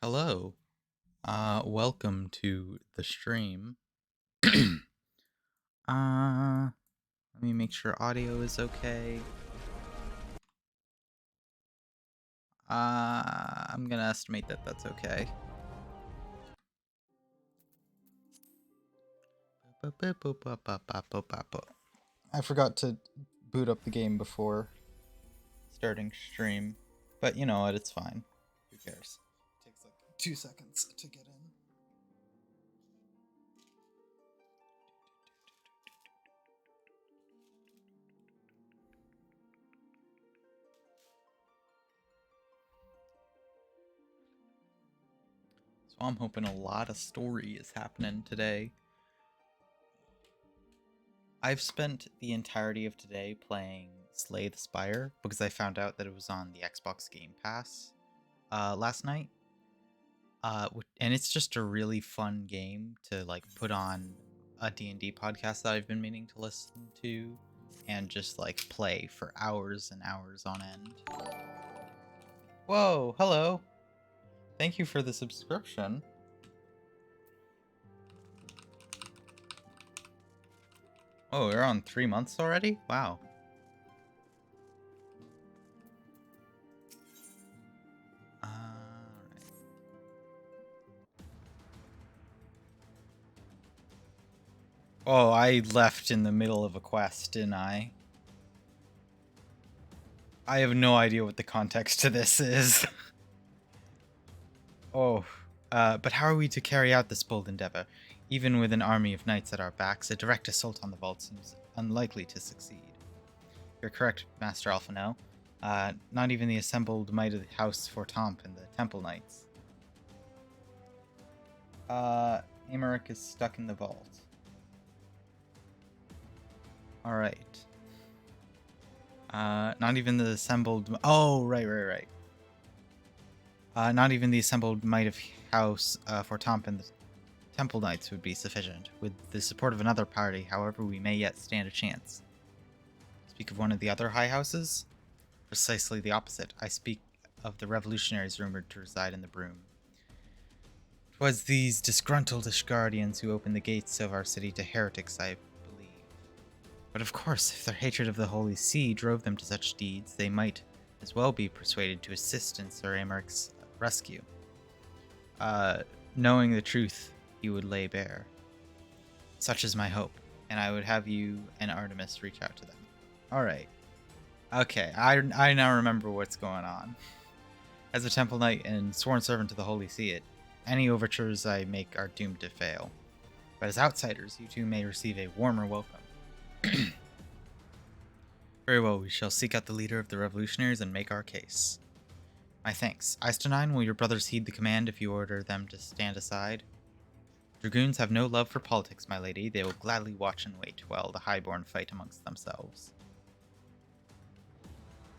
Hello. Welcome to the stream. Let me make sure audio is okay. I'm gonna estimate that that's okay. I forgot to boot up the game before starting stream, but you know what, it's fine. Who cares? It takes like 2 seconds to get in. So I'm hoping a lot of story is happening today. I've spent the entirety of today playing Slay the Spire because I found out that it was on the Xbox Game Pass last night. And it's just a really fun game to like put on a D&D podcast that I've been meaning to listen to and just like play for hours and hours on end. Whoa, hello. Thank you for the subscription. Oh, we're on 3 months already? Wow. Oh, I left in the middle of a quest, didn't I? I have no idea what the context to this is. Oh, but how are we to carry out this bold endeavor? Even with an army of knights at our backs, a direct assault on the vault seems unlikely to succeed. You're correct, Master Alphano. Not even the assembled might of the House Fortamp and the Temple Knights. Amaric is stuck in the vault. Alright. Not even the assembled... Oh, right. Not even the assembled might of House Fortamp and the Temple Knights would be sufficient. With the support of another party, however, we may yet stand a chance. Speak of one of the other high houses? Precisely the opposite. I speak of the revolutionaries rumored to reside in the Broom. 'Twas these disgruntled Ishgardians who opened the gates of our city to heretics, I believe. But of course, if their hatred of the Holy See drove them to such deeds, they might as well be persuaded to assist in Sir Amaric's rescue. Knowing the truth he would lay bare. Such is my hope, and I would have you and Artemis reach out to them. Alright. Okay, I now remember what's going on. As a Temple Knight and sworn servant to the Holy See, any overtures I make are doomed to fail. But as outsiders, you two may receive a warmer welcome. Very well, we shall seek out the leader of the revolutionaries and make our case. My thanks. Eistenine, will your brothers heed the command if you order them to stand aside? Dragoons have no love for politics, my lady. They will gladly watch and wait while the highborn fight amongst themselves.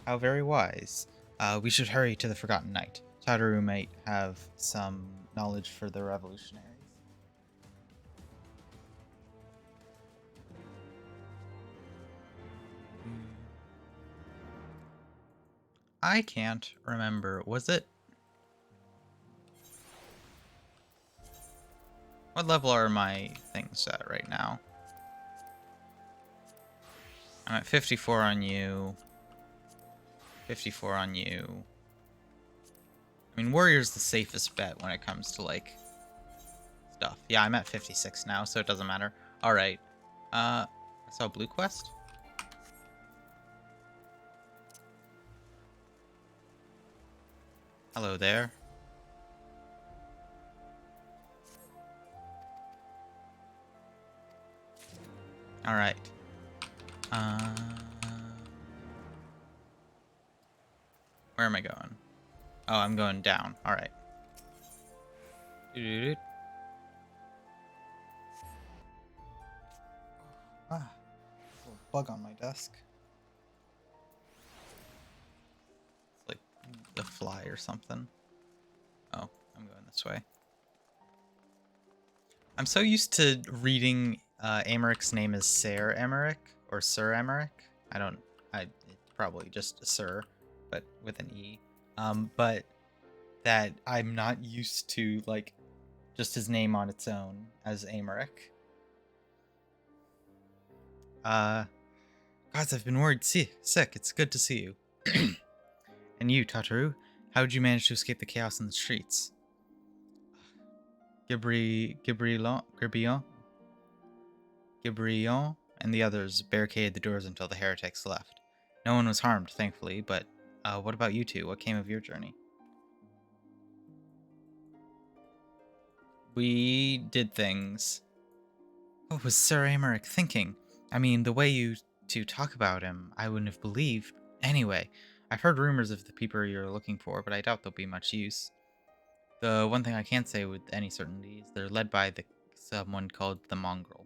How very wise. We should hurry to the Forgotten Knight. Tadaru might have some knowledge for the revolutionaries. I can't remember. Was it? What level are my things at right now? I'm at 54 on you. 54 on you. I mean, Warrior's the safest bet when it comes to, like, stuff. Yeah, I'm at 56 now, so it doesn't matter. Alright. I saw Blue Quest? Hello there. Alright. Where am I going? Oh, I'm going down. Alright. Ah, there's a little bug on my desk. It's like a fly or something. Oh, I'm going this way. I'm so used to reading Amaric's name as Sir Amaric or Sir Amaric. It's probably just Sir, but with an E. But that I'm not used to, like, just his name on its own as Amaric. Gods, I've been worried sick. It's good to see you. And you, Tataru, how did you manage to escape the chaos in the streets? Gibrion, and the others barricaded the doors until the heretics left. No one was harmed, thankfully, but what about you two? What came of your journey? We did things. What was Sir Amaric thinking? I mean, the way you two talk about him, I wouldn't have believed. Anyway, I've heard rumors of the people you're looking for, but I doubt they'll be much use. The one thing I can't say with any certainty is they're led by someone called the Mongrel.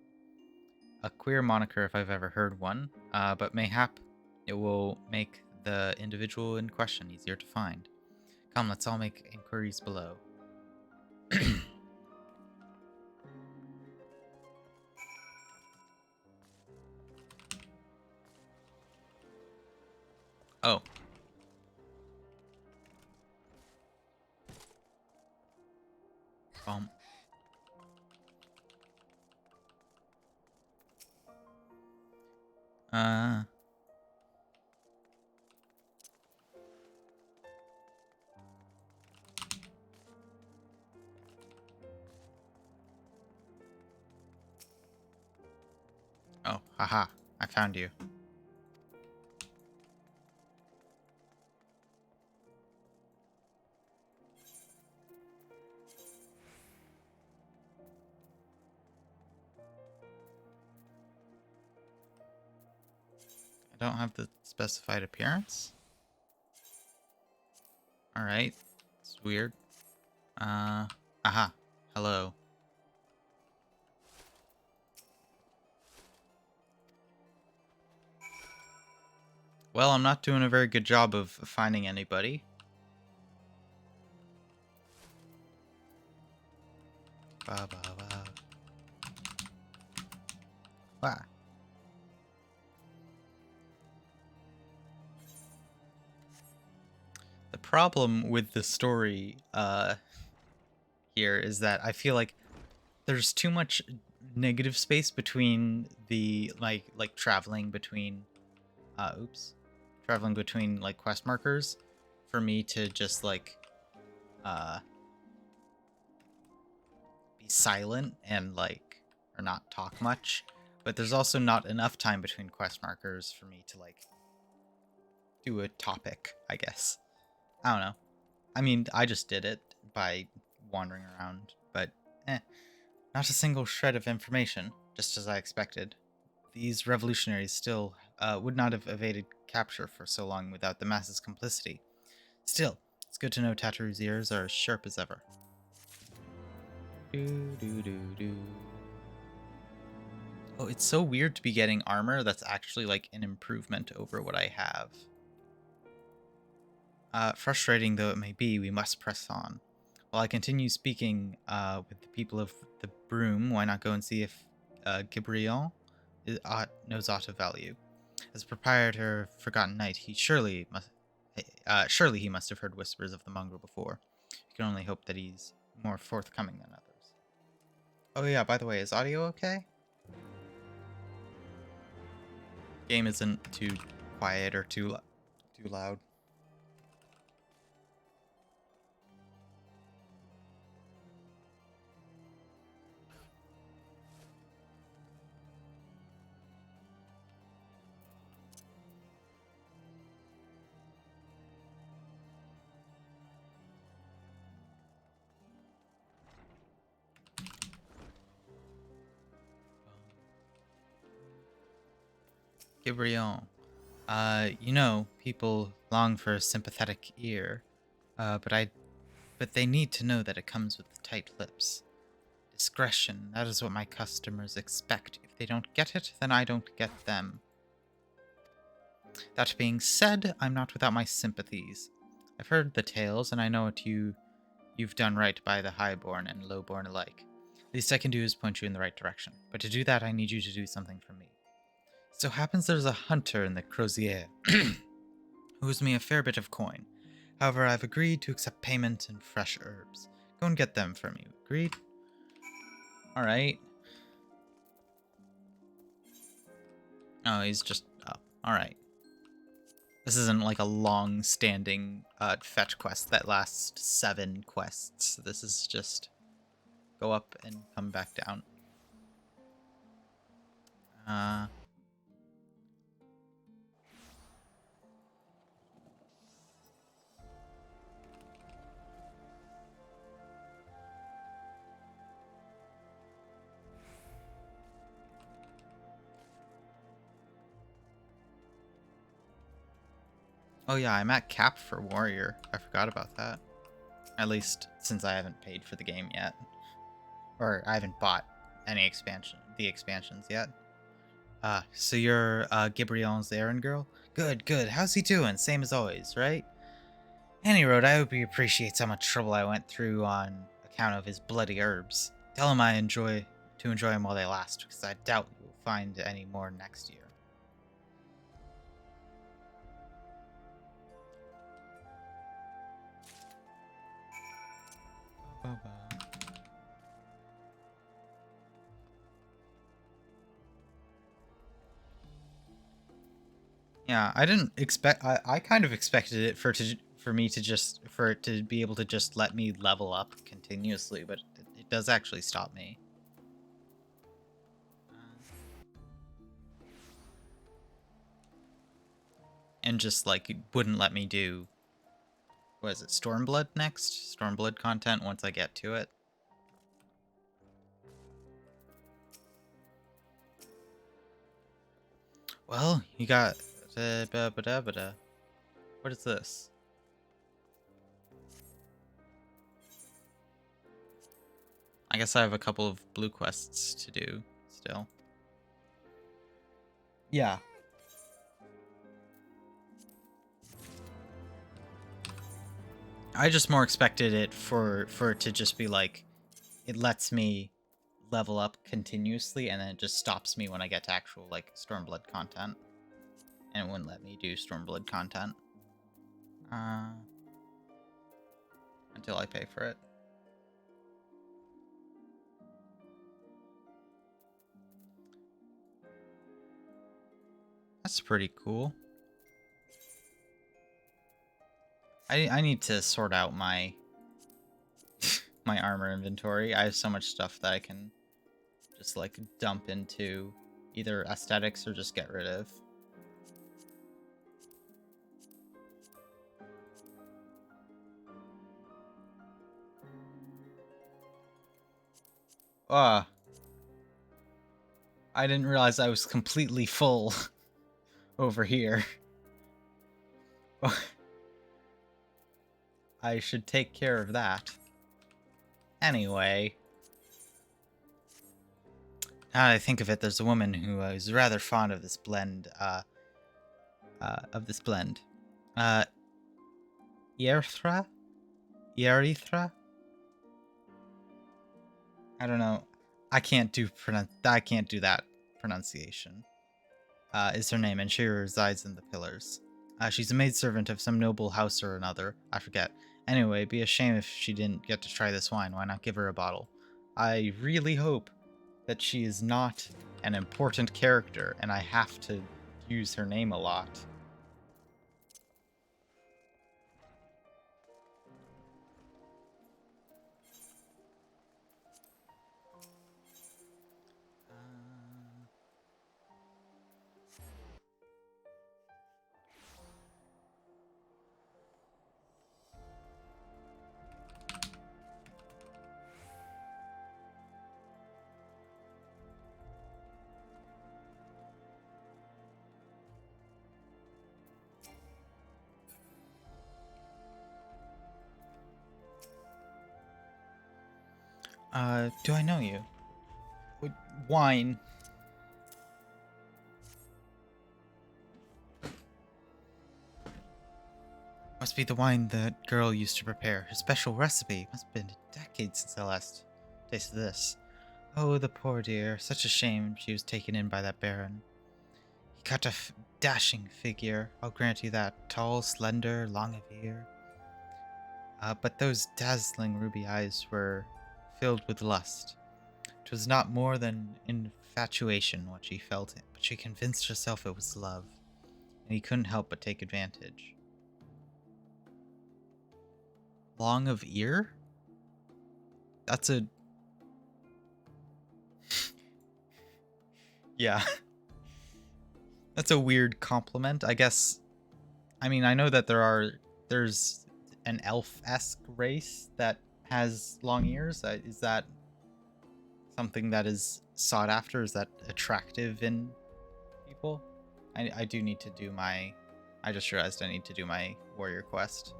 A queer moniker if I've ever heard one, but mayhap it will make the individual in question easier to find. Come, let's all make inquiries below. Oh. Oh, haha. I found you. I don't have the specified appearance. Alright. It's weird. Aha. Hello. Well, I'm not doing a very good job of finding anybody. Ba ba ba. Wow. The problem with the story here is that I feel like there's too much negative space between the like traveling between traveling between like quest markers for me to just like be silent and like or not talk much, but there's also not enough time between quest markers for me to like do a topic, I guess. I don't know. I mean, I just did it by wandering around, but not a single shred of information, just as I expected. These revolutionaries still would not have evaded capture for so long without the masses' complicity. Still, it's good to know Tataru's ears are as sharp as ever. Oh, it's so weird to be getting armor that's actually like an improvement over what I have. Frustrating though it may be, we must press on. While I continue speaking with the people of the Broom, why not go and see if Gibrion knows aught of value? As proprietor of Forgotten Night, he surely he must have heard whispers of the mongrel before. You can only hope that he's more forthcoming than others. Oh yeah, by the way, is audio okay? Game isn't too quiet or too loud. Gibrion. You know, people long for a sympathetic ear, but they need to know that it comes with tight lips. Discretion, that is what my customers expect. If they don't get it, then I don't get them. That being said, I'm not without my sympathies. I've heard the tales, and I know what you've done right by the highborn and lowborn alike. Least I can do is point you in the right direction. But to do that, I need you to do something for me. So happens there's a hunter in the Crozier who owes me a fair bit of coin. However, I've agreed to accept payment in fresh herbs. Go and get them for me. Agreed? Alright. Oh, he's just up. Alright. This isn't like a long-standing fetch quest that lasts 7 quests. This is just go up and come back down. Oh yeah, I'm at cap for warrior. I forgot about that. At least since I haven't paid for the game yet. Or I haven't bought any expansions yet. So you're Gabriel's errand girl? Good, good. How's he doing? Same as always, right? Any road, I hope he appreciates how much trouble I went through on account of his bloody herbs. Tell him I enjoy them while they last, because I doubt we'll find any more next year. Yeah, I didn't expect. I kind of expected it for it to be able to just let me level up continuously, but it does actually stop me. And just like it wouldn't let me do. What is it? Stormblood next? Stormblood content once I get to it. Well, you got. What is this? I guess I have a couple of blue quests to do still. Yeah. I just more expected it for it to just be like, it lets me level up continuously and then it just stops me when I get to actual like Stormblood content. And it wouldn't let me do Stormblood content. Until I pay for it. That's pretty cool. I need to sort out my my armor inventory. I have so much stuff that I can just like dump into either aesthetics or just get rid of. I didn't realize I was completely full over here. I should take care of that. Anyway. Now that I think of it, there's a woman who is rather fond of this blend, Yerthra? Yerithra? I don't know. I can't do that pronunciation. Is her name, and she resides in the Pillars. She's a maidservant of some noble house or another. I forget. Anyway, it'd be a shame if she didn't get to try this wine. Why not give her a bottle? I really hope that she is not an important character, and I have to use her name a lot. Do I know you? Wine. Must be the wine that girl used to prepare. Her special recipe. Must have been decades since I last tasted this. Oh, the poor dear. Such a shame she was taken in by that baron. He cut a dashing figure. I'll grant you that. Tall, slender, long of ear. But those dazzling ruby eyes were filled with lust. 'Twas not more than infatuation what she felt, but she convinced herself it was love, and he couldn't help but take advantage. Long of ear? That's a... yeah. That's a weird compliment, I guess. I mean, I know that there's an elf-esque race that has long ears. Is that something that is sought after? Is that attractive in people? I do need to do my... I just realized I need to do my warrior quest.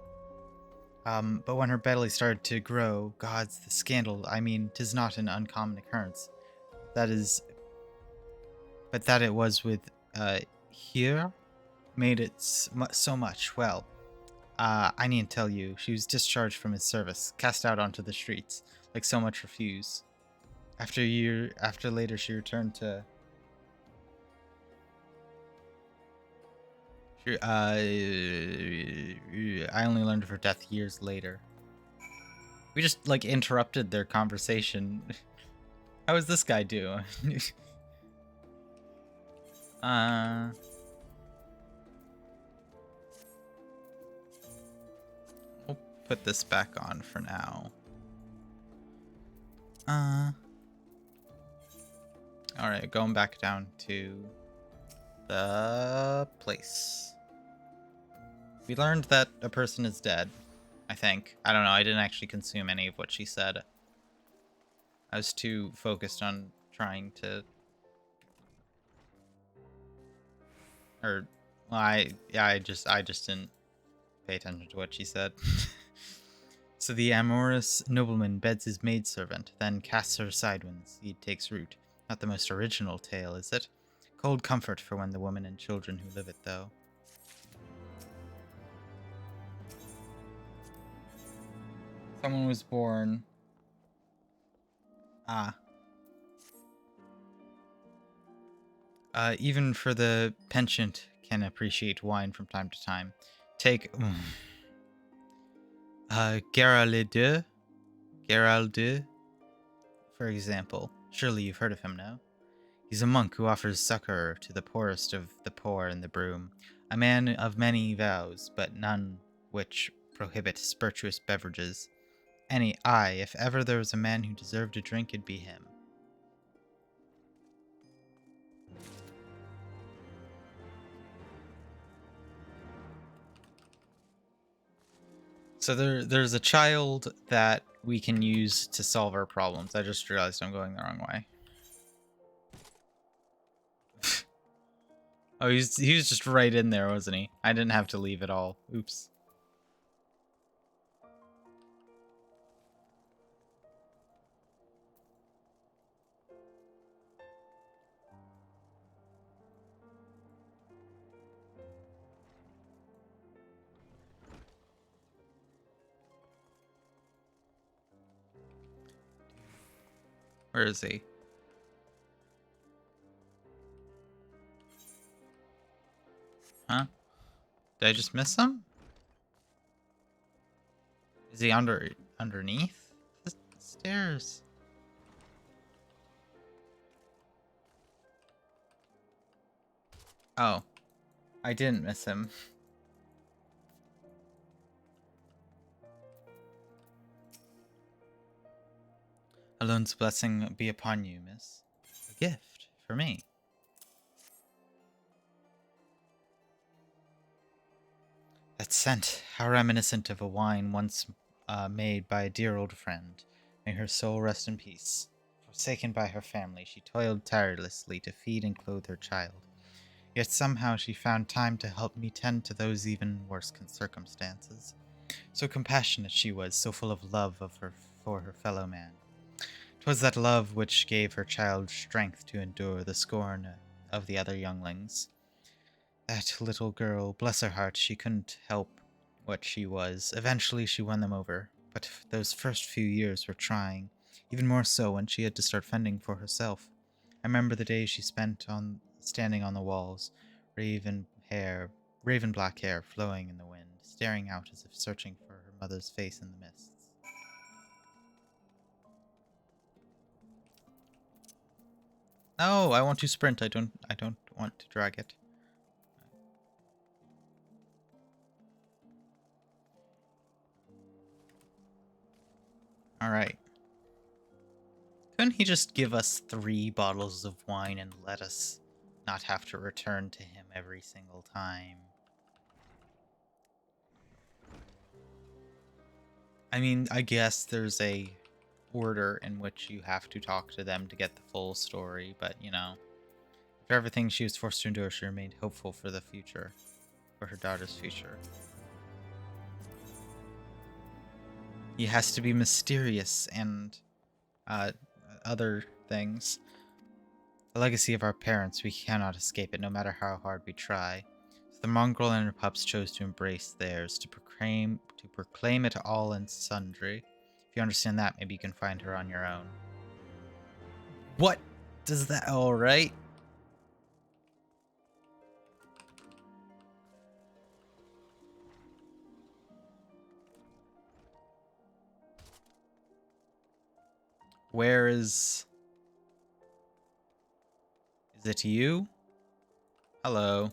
But when her belly started to grow, gods, the scandal, I mean, 'tis not an uncommon occurrence. That is... But that it was with, here, made it so much. Well, I needn't tell you, she was discharged from his service, cast out onto the streets, like so much refuse. After later she returned to... I only learned of her death years later. We just, like, interrupted their conversation. How is this guy doing? We'll put this back on for now. Alright, going back down to the place. We learned that a person is dead, I think. I don't know, I didn't actually consume any of what she said. I was too focused on trying to... Or, well, I just didn't pay attention to what she said. So the amorous nobleman beds his maidservant, then casts her aside when the seed takes root. Not the most original tale, is it? Cold comfort for when the woman and children who live it, though. Someone was born. Even for the penchant can appreciate wine from time to time. Take Gerald, for example. Surely you've heard of him, no? He's a monk who offers succor to the poorest of the poor in the broom. A man of many vows, but none which prohibit spirituous beverages. If ever there was a man who deserved a drink, it'd be him. So there's a child that we can use to solve our problems. I just realized I'm going the wrong way. Oh, he was just right in there, wasn't he? I didn't have to leave at all. Oops. Where is he? Huh? Did I just miss him? Is he underneath the stairs? Oh. I didn't miss him. Alone's blessing be upon you, miss. A gift for me. That scent, how reminiscent of a wine once made by a dear old friend. May her soul rest in peace. Forsaken by her family, she toiled tirelessly to feed and clothe her child. Yet somehow she found time to help me tend to those even worse circumstances. So compassionate she was, so full of love for her fellow man. 'Twas that love which gave her child strength to endure the scorn of the other younglings. That little girl, bless her heart, she couldn't help what she was. Eventually she won them over, but those first few years were trying, even more so when she had to start fending for herself. I remember the days she spent standing on the walls, raven black hair flowing in the wind, staring out as if searching for her mother's face in the mists. No, I want to sprint. I don't want to drag it. All right. Couldn't he just give us 3 bottles of wine and let us not have to return to him every single time? I mean, I guess there's a order in which you have to talk to them to get the full story, but you know, for everything she was forced to endure, she remained hopeful for the future, for her daughter's future. He has to be mysterious and other things. The legacy of our parents, we cannot escape it no matter how hard we try. So the mongrel and her pups chose to embrace theirs, to proclaim it all and sundry. If you understand that, maybe you can find her on your own. What does that... Alright. Where is... Is it you? Hello.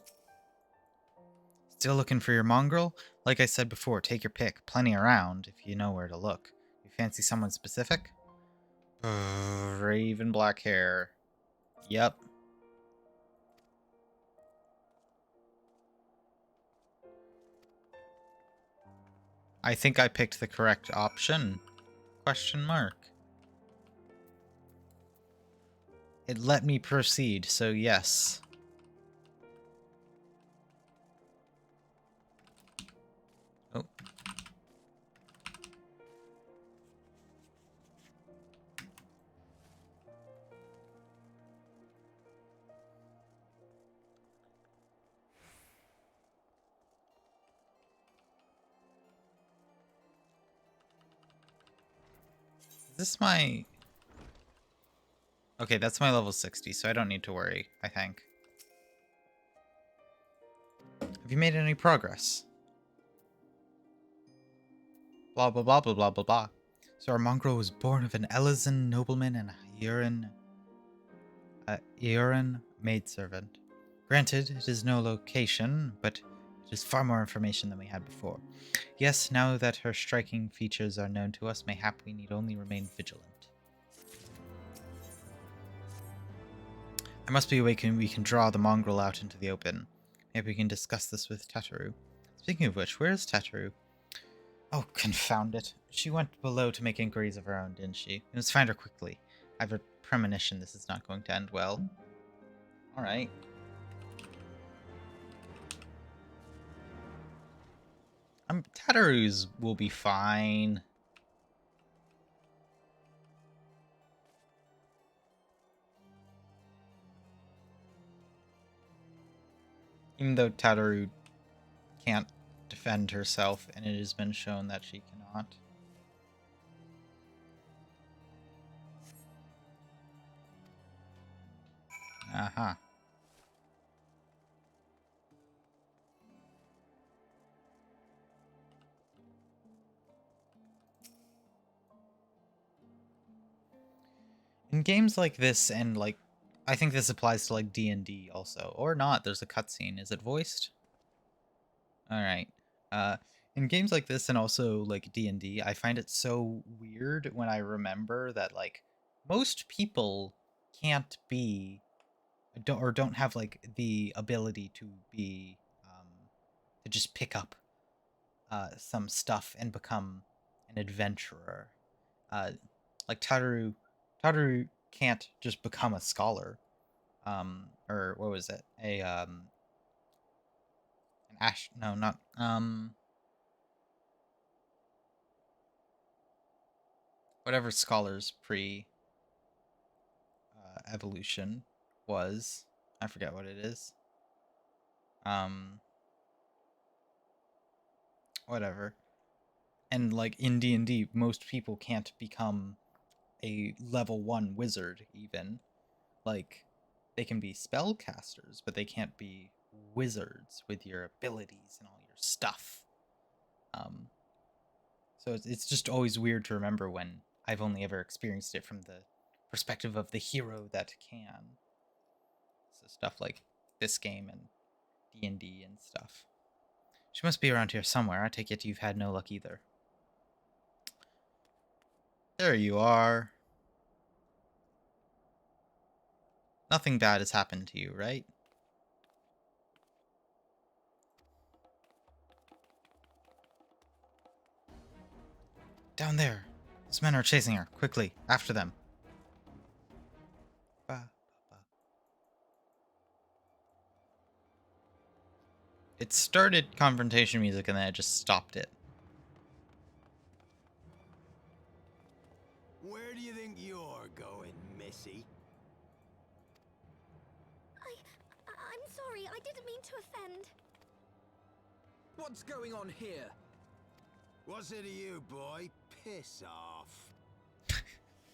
Still looking for your mongrel? Like I said before, take your pick. Plenty around, if you know where to look. You fancy someone specific? Raven black hair. Yep. I think I picked the correct option. Question mark. It let me proceed, so yes. Oh. Is this my... Okay, that's my level 60, so I don't need to worry, I think. Have you made any progress? Blah, blah, blah, blah, blah, blah, blah. So our mongrel was born of an Elysian nobleman and a Eoran maidservant. Granted, it is no location, but it is far more information than we had before. Yes, now that her striking features are known to us, mayhap we need only remain vigilant. There must be a way we can draw the mongrel out into the open. Maybe we can discuss this with Tataru. Speaking of which, where is Tataru? Oh, confound it. She went below to make inquiries of her own, didn't she? We must find her quickly. I have a premonition this is not going to end well. Alright. Tataru's will be fine. Even though Tataru can't defend herself, and it has been shown that she cannot. Aha. In games like this, and like, I think this applies to like D&D also, or not. There's a cutscene. Is it voiced? All right. In games like this, and also like D&D, I find it so weird when I remember that like most people can't be don't have like the ability to be to just pick up some stuff and become an adventurer. Like Tataru can't just become a scholar. Or what was it? An ash? No, not whatever scholars pre evolution was. I forget what it is. Whatever. And like in D&D, most people can't become a level 1 wizard even. Like they can be spellcasters, but they can't be wizards with your abilities and all your stuff. So it's just always weird to remember when I've only ever experienced it from the perspective of the hero that can. So stuff like this game and D&D and stuff. She must be around here somewhere. I take it you've had no luck either. There you are. Nothing bad has happened to you, right? Down there. Those men are chasing her. Quickly, after them. Ba, ba. It started confrontation music and then it just stopped it. Where do you think you're going, Missy? I'm sorry, I didn't mean to offend. What's going on here? What's it to you, boy? Piss off.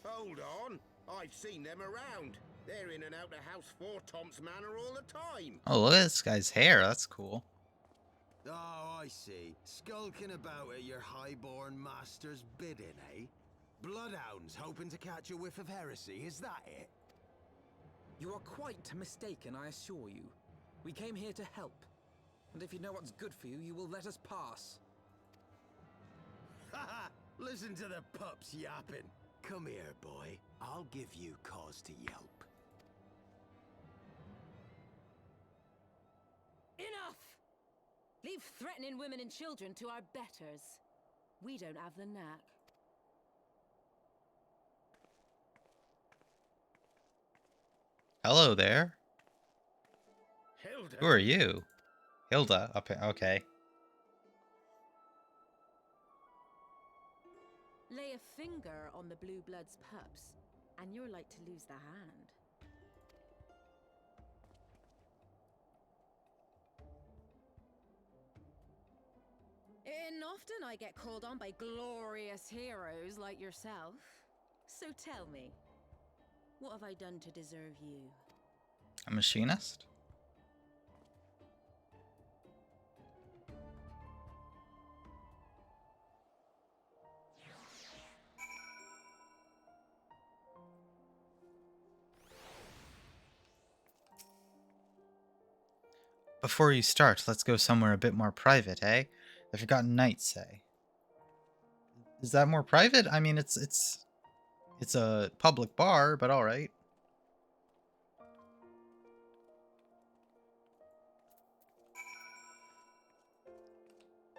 Hold on. I've seen them around. They're in and out of House 4 Tom's Manor all the time. Oh, look at this guy's hair. That's cool. Oh, I see. Skulking about at your highborn master's bidding, eh? Bloodhounds hoping to catch a whiff of heresy, is that it? You are quite mistaken, I assure you. We came here to help. And if you know what's good for you, you will let us pass. Haha! Listen to the pups yapping. Come here, boy. I'll give you cause to yelp. Enough! Leave threatening women and children to our betters. We don't have the knack. Hello there. Hilda. Who are you? Hilda. Okay. Lay a finger on the blue blood's pups, and you're like to lose the hand. And often I get called on by glorious heroes like yourself. So tell me, what have I done to deserve you? A machinist? Before you start, let's go somewhere a bit more private, eh? The Forgotten Knights say. Is that more private? I mean, it's a public bar, but all right.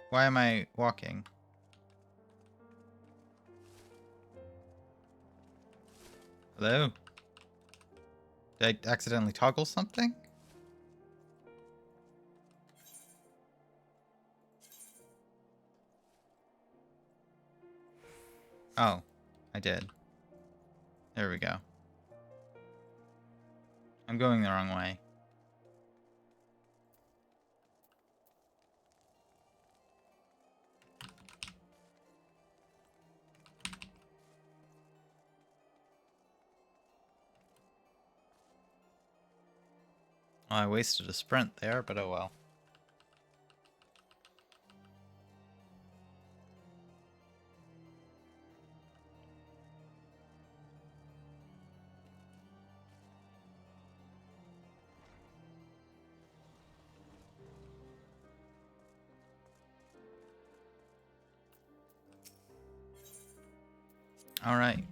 Why am I walking? Hello? Did I accidentally toggle something? Oh, I did. There we go. I'm going the wrong way. Oh, I wasted a sprint there, but oh well. All right.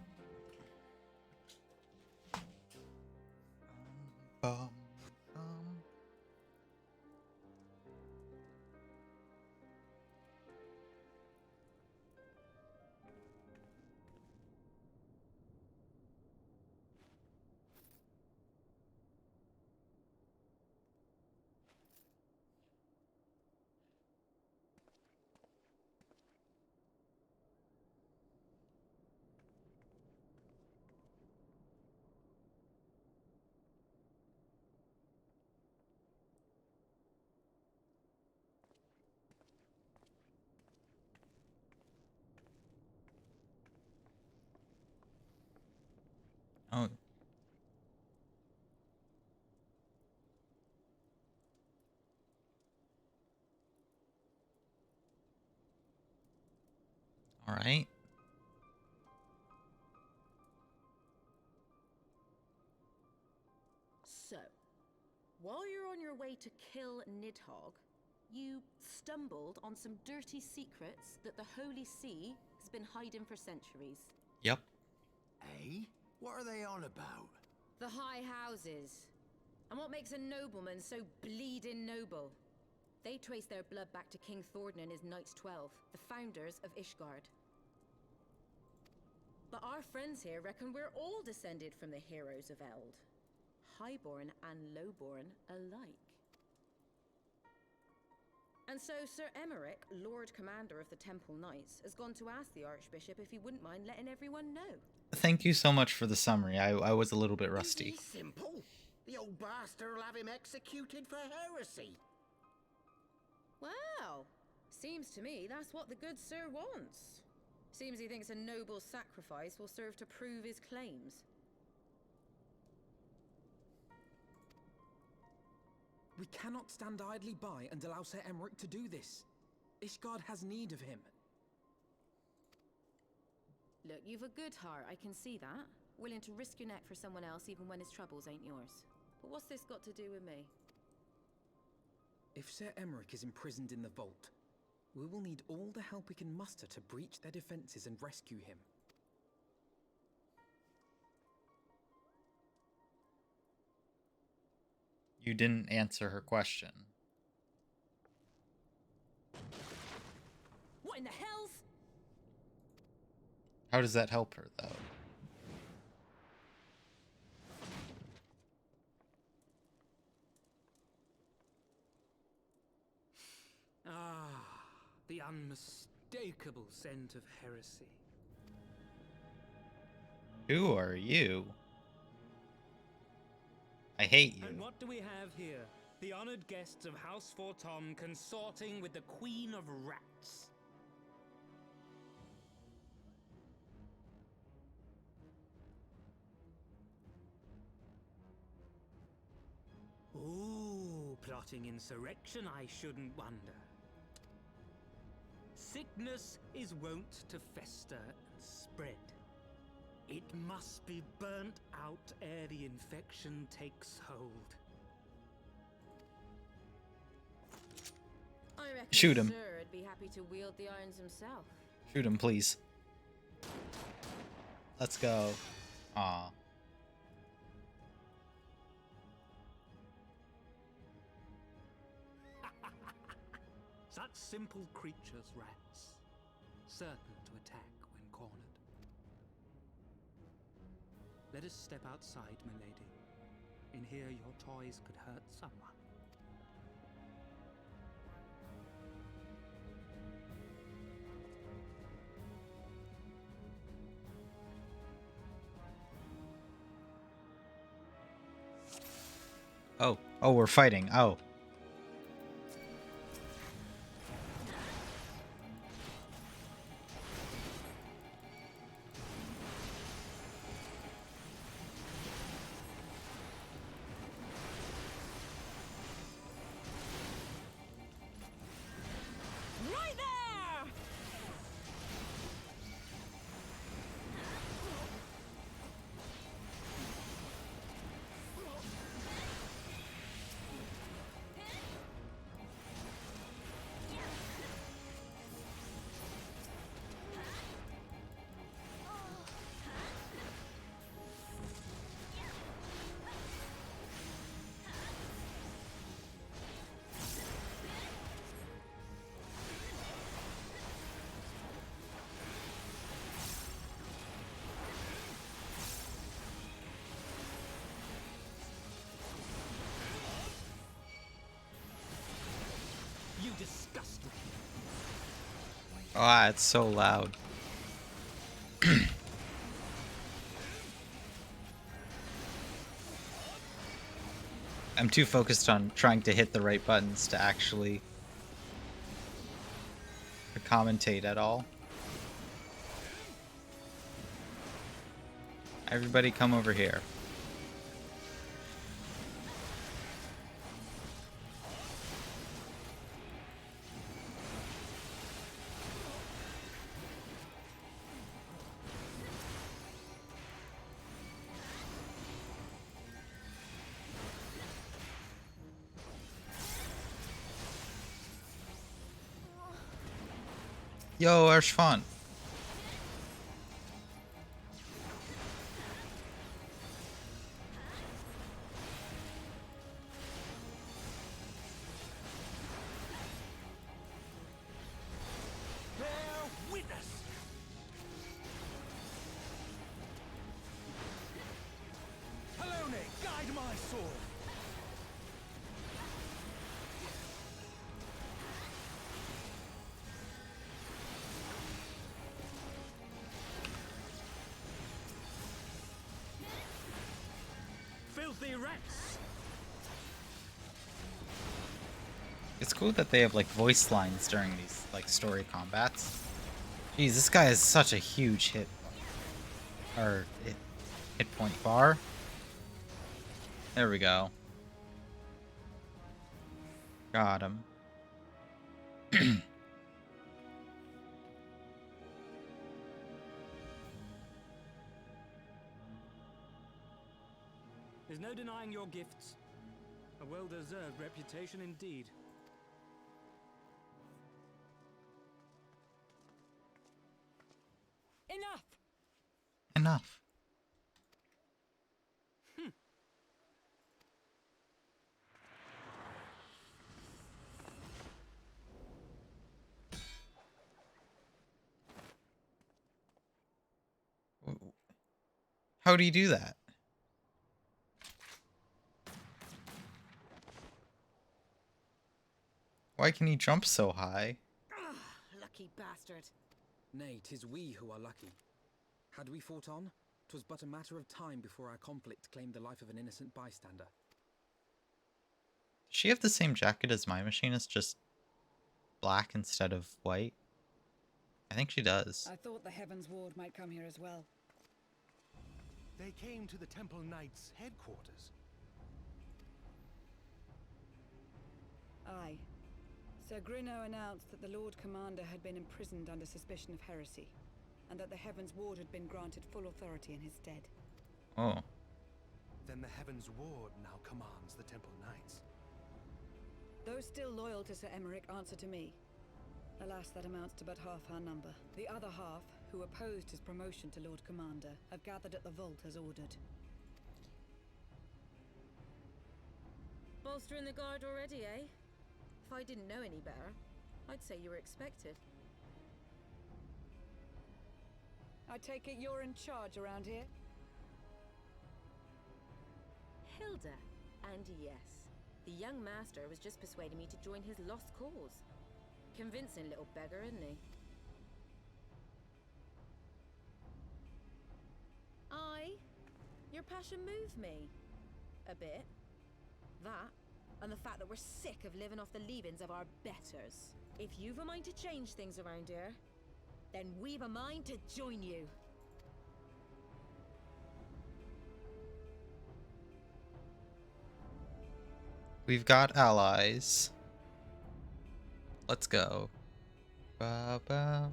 Bum, bum. All right. So, while you're on your way to kill Nidhogg, you stumbled on some dirty secrets that the Holy See has been hiding for centuries. Yep. Eh? What are they on about? The High Houses. And what makes a nobleman so bleeding noble? They trace their blood back to King Thordan and his Knights 12, the founders of Ishgard. But our friends here reckon we're all descended from the heroes of Eld. Highborn and lowborn alike. And so Sir Emmerich, Lord Commander of the Temple Knights, has gone to ask the Archbishop if he wouldn't mind letting everyone know. Thank you so much for the summary. I was a little bit rusty. Easy, simple. The old bastard will have him executed for heresy. Well, seems to me that's what the good sir wants. Seems he thinks a noble sacrifice will serve to prove his claims. We cannot stand idly by and allow Sir Emmerich to do this. Ishgard has need of him. Look, you've a good heart, I can see that. Willing to risk your neck for someone else even when his troubles ain't yours. But what's this got to do with me? If Sir Emmerich is imprisoned in the vault, we will need all the help we can muster to breach their defenses and rescue him. You didn't answer her question. What in the hell's? How does that help her, though? Ah, the unmistakable scent of heresy. Who are you? I hate you. And what do we have here? The honored guests of House Fortom consorting with the Queen of Rats. Ooh, plotting insurrection, I shouldn't wonder. Sickness is wont to fester and spread. It must be burnt out ere the infection takes hold. I reckon Shoot him. Sir would be happy to wield the irons himself. Shoot him, please. Let's go. Aw. Such simple creatures, rats, certain to attack when cornered. Let us step outside, milady. In here your toys could hurt someone. Oh, we're fighting. Oh. Right there! You disgust me. Ah, it's so loud. I'm too focused on trying to hit the right buttons to actually commentate at all. Everybody come over here. Yo, Arshfan. Bear witness! Halone, guide my sword! Filthy Rex! It's cool that they have like voice lines during these like story combats. Jeez, this guy is such a huge hit point bar. There we go. Got him. There's no denying your gifts. A well-deserved reputation indeed. Enough! Enough. How do you do that? Why can he jump so high? Lucky bastard. Nay, 'tis we who are lucky. Had we fought on, 'twas but a matter of time before our conflict claimed the life of an innocent bystander. Does she have the same jacket as my machinist, just black instead of white? I think she does. I thought the Heavensward might come here as well. They came to the Temple Knights' headquarters. Aye. Sir Grinno announced that the Lord Commander had been imprisoned under suspicion of heresy, and that the Heavensward had been granted full authority in his stead. Oh. Then the Heavensward now commands the Temple Knights. Those still loyal to Sir Emmerich answer to me. Alas, that amounts to but half our number. The other half, who opposed his promotion to Lord Commander, have gathered at the vault as ordered. Bolstering the guard already, eh? If I didn't know any better, I'd say you were expected. I take it you're in charge around here? Hilda, and yes, the young master was just persuading me to join his lost cause. Convincing little beggar, isn't he? Aye, your passion moved me. A bit. That, and the fact that we're sick of living off the leavings of our betters. If you've a mind to change things around here, then we've a mind to join you. We've got allies. Let's go. Ba-ba.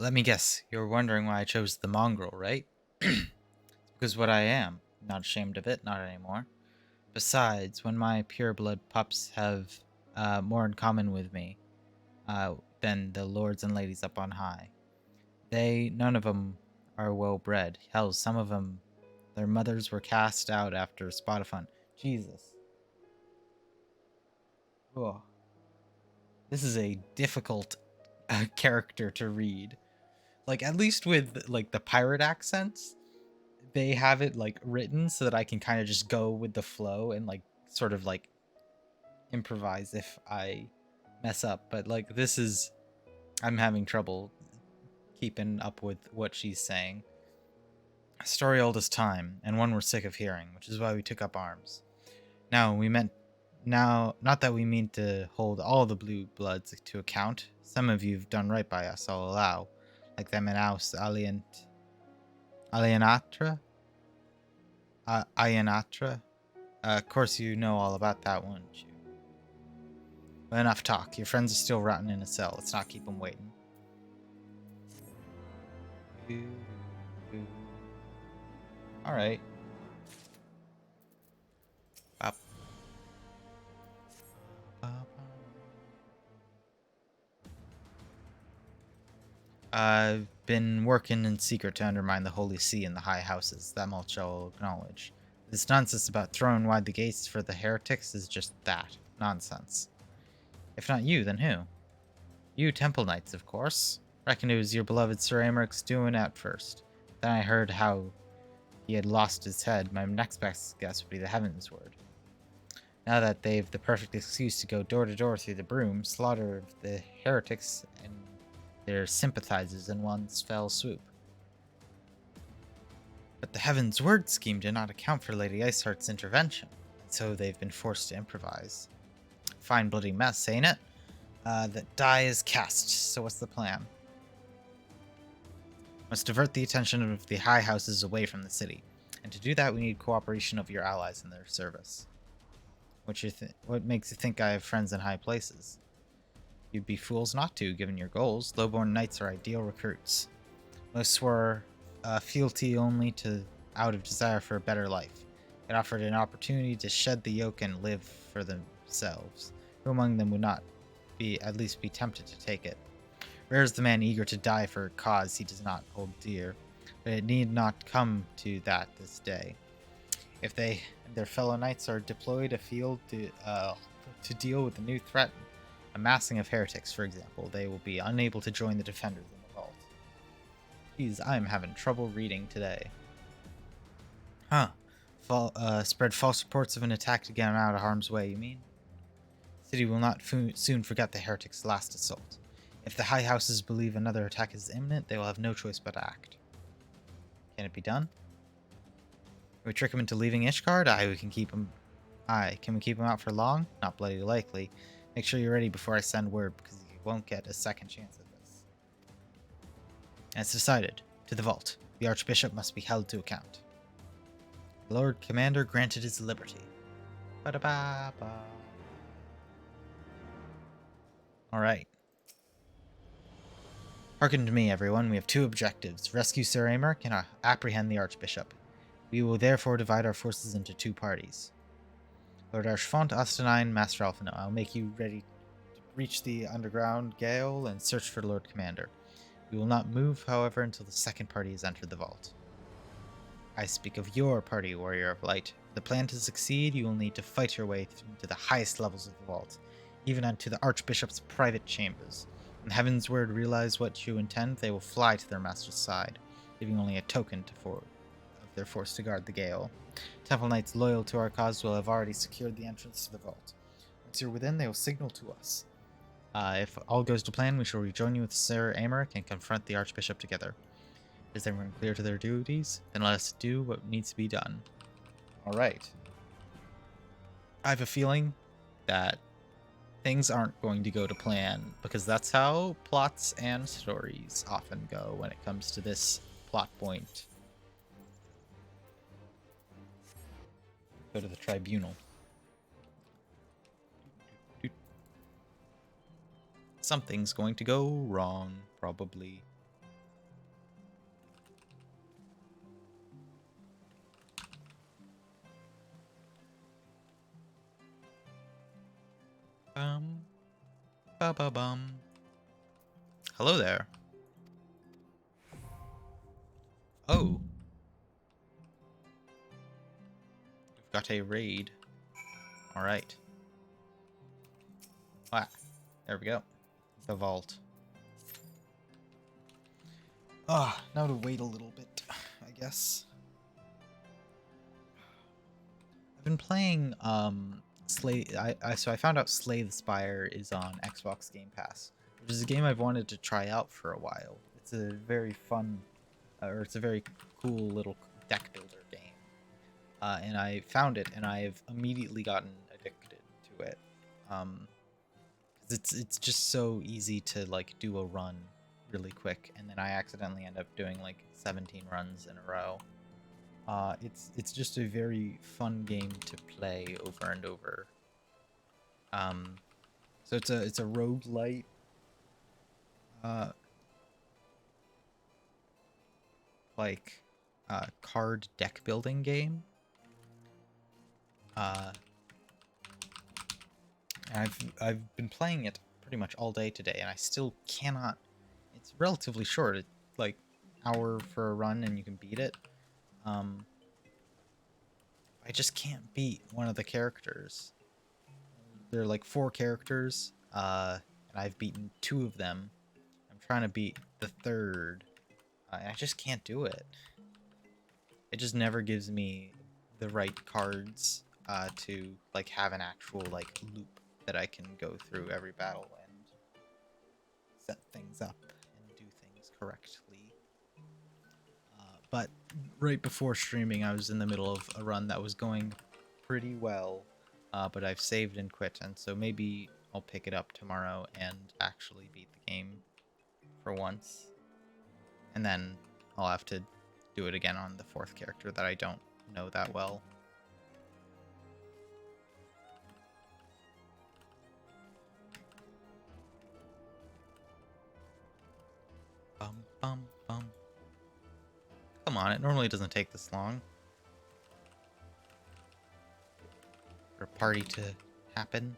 Let me guess. You're wondering why I chose the mongrel, right? Because what I am. Not ashamed of it, not anymore. Besides, when my pureblood pups have more in common with me than the lords and ladies up on high. None of them are well bred. Hell, some of them, their mothers were cast out after a spot of fun. Jesus. Oh. This is a difficult character to read. Like, at least with, like, the pirate accents, they have it, like, written so that I can kind of just go with the flow and, like, sort of, like, improvise if I mess up. But, like, I'm having trouble keeping up with what she's saying. A story old as time, and one we're sick of hearing, which is why we took up arms. Not that we mean to hold all the blue bloods to account. Some of you've done right by us, I'll allow. Like them in Aus Alienatra? Ianatra? Of course you know all about that, wouldn't you? But enough talk. Your friends are still rotting in a cell. Let's not keep them waiting. Alright. Bop. Bop. I've been working in secret to undermine the Holy See and the High Houses, that much I'll acknowledge. This nonsense about throwing wide the gates for the heretics is just that. Nonsense. If not you, then who? You Temple Knights, of course. Reckon it was your beloved Sir Amaric's doing at first. Then I heard how he had lost his head. My next best guess would be the Heavensward. Now that they've the perfect excuse to go door to door through the broom, slaughter the heretics and their sympathizers in one fell swoop. But the Heavensward scheme did not account for Lady Iceheart's intervention, so they've been forced to improvise. Fine bloody mess, ain't it? The die is cast, so what's the plan? Must divert the attention of the High Houses away from the city, and to do that we need cooperation of your allies in their service. What makes you think I have friends in high places? You'd be fools not to, given your goals. Lowborn knights are ideal recruits. Most swore fealty only out of desire for a better life. It offered an opportunity to shed the yoke and live for themselves. Who among them would not at least be tempted to take it? Rare is the man eager to die for a cause he does not hold dear, but it need not come to that this day. If they and their fellow knights are deployed afield to deal with the new threat, a massing of heretics, for example, they will be unable to join the defenders in the vault. Geez, I'm having trouble reading today. Huh. Spread false reports of an attack to get them out of harm's way, you mean? The city will not soon forget the heretics' last assault. If the High Houses believe another attack is imminent, they will have no choice but to act. Can it be done? Can we trick him into leaving Ishgard? Aye, we can keep him. Aye, can we keep him out for long? Not bloody likely. Make sure you're ready before I send word, because you won't get a second chance at this. And it's decided. To the vault. The Archbishop must be held to account. The Lord Commander granted his liberty. Ba-da-ba-ba. Alright. Hearken to me, everyone. We have two objectives. Rescue Sir Amaric and apprehend the Archbishop. We will therefore divide our forces into two parties. Lord Archfont, Ostenine, Master Alphino, I'll make you ready to reach the underground gale and search for the Lord Commander. We will not move, however, until the second party has entered the vault. I speak of your party, Warrior of Light. For the plan to succeed, you will need to fight your way to the highest levels of the vault, even unto the Archbishop's private chambers. When Heavensward realize what you intend, they will fly to their master's side, leaving only a token of their force to guard the gale. Temple Knights loyal to our cause will have already secured the entrance to the vault. Once you're within, they will signal to us. If all goes to plan, we shall rejoin you with Sir Amaric and confront the Archbishop together. Is everyone clear to their duties? Then let us do what needs to be done. Alright. I have a feeling that things aren't going to go to plan, because that's how plots and stories often go when it comes to this plot point. Go to the tribunal. Something's going to go wrong, probably. Ba-ba-bum. Hello there. Oh. We've got a raid. Alright. Ah, there we go. The vault. Ah, now to wait a little bit, I guess. I've been playing, so I found out Slay the Spire is on Xbox Game Pass, which is a game I've wanted to try out for a while. It's a very fun, or it's a very cool little deck builder game. And I found it, and I've immediately gotten addicted to it. 'Cause it's just so easy to like do a run really quick, and then I accidentally end up doing like 17 runs in a row. It's just a very fun game to play over and over. So it's a roguelite. Like card deck building game. I've been playing it pretty much all day today, and I still cannot. It's relatively short. It's like hour for a run, and you can beat it. I just can't beat one of the characters. There are like 4 characters, and I've beaten 2 of them. I'm trying to beat the 3rd, and I just can't do it. It just never gives me the right cards to like have an actual like loop that I can go through every battle and set things up and do things correctly. But right before streaming, I was in the middle of a run that was going pretty well, but I've saved and quit, and so maybe I'll pick it up tomorrow and actually beat the game for once. And then I'll have to do it again on the 4th character that I don't know that well. Bum, bum, bum. Come on, it normally doesn't take this long for a party to happen.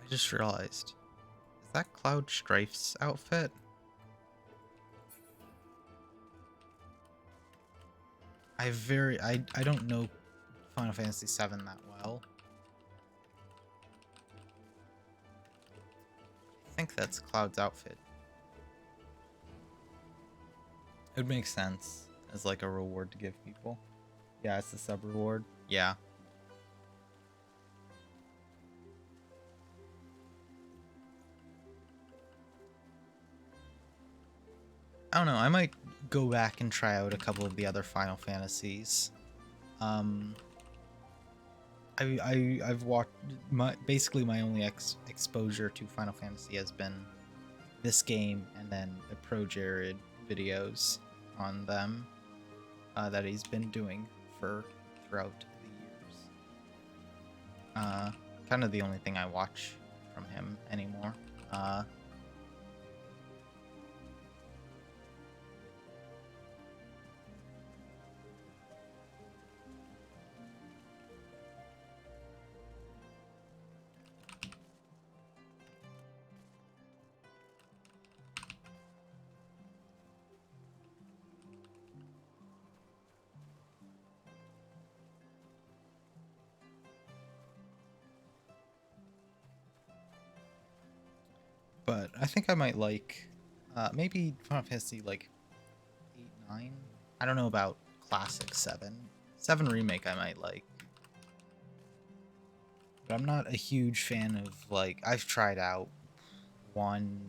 I just realized, is that Cloud Strife's outfit? I don't know Final Fantasy VII that well. I think that's Cloud's outfit. It would make sense as like a reward to give people. Yeah, it's the sub reward. Yeah. I don't know, I might go back and try out a couple of the other Final Fantasies. I've watched basically my only exposure to Final Fantasy has been this game and then the Pro Jared videos on them that he's been doing throughout the years. Kind of the only thing I watch from him anymore. But I think I might like maybe Final Fantasy like 8, 9. I don't know about Classic 7. 7 Remake I might like. But I'm not a huge fan of like I've tried out 1,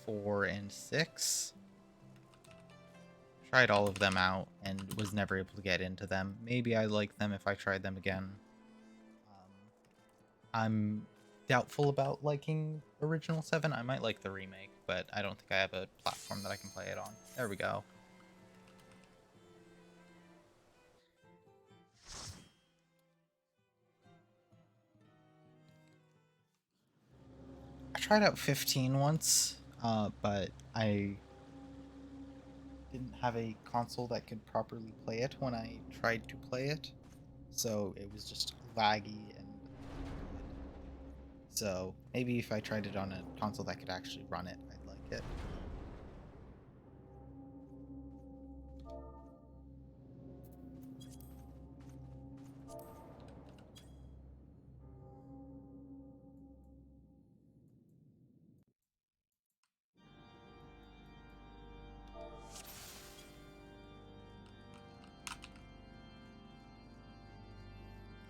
4, and 6. Tried all of them out and was never able to get into them. Maybe I like them if I tried them again. I'm doubtful about liking original 7. I might like the remake, but I don't think I have a platform that I can play it on. There we go. I tried out 15 once, but I didn't have a console that could properly play it when I tried to play it, so it was just laggy and so maybe if I tried it on a console that could actually run it, I'd like it.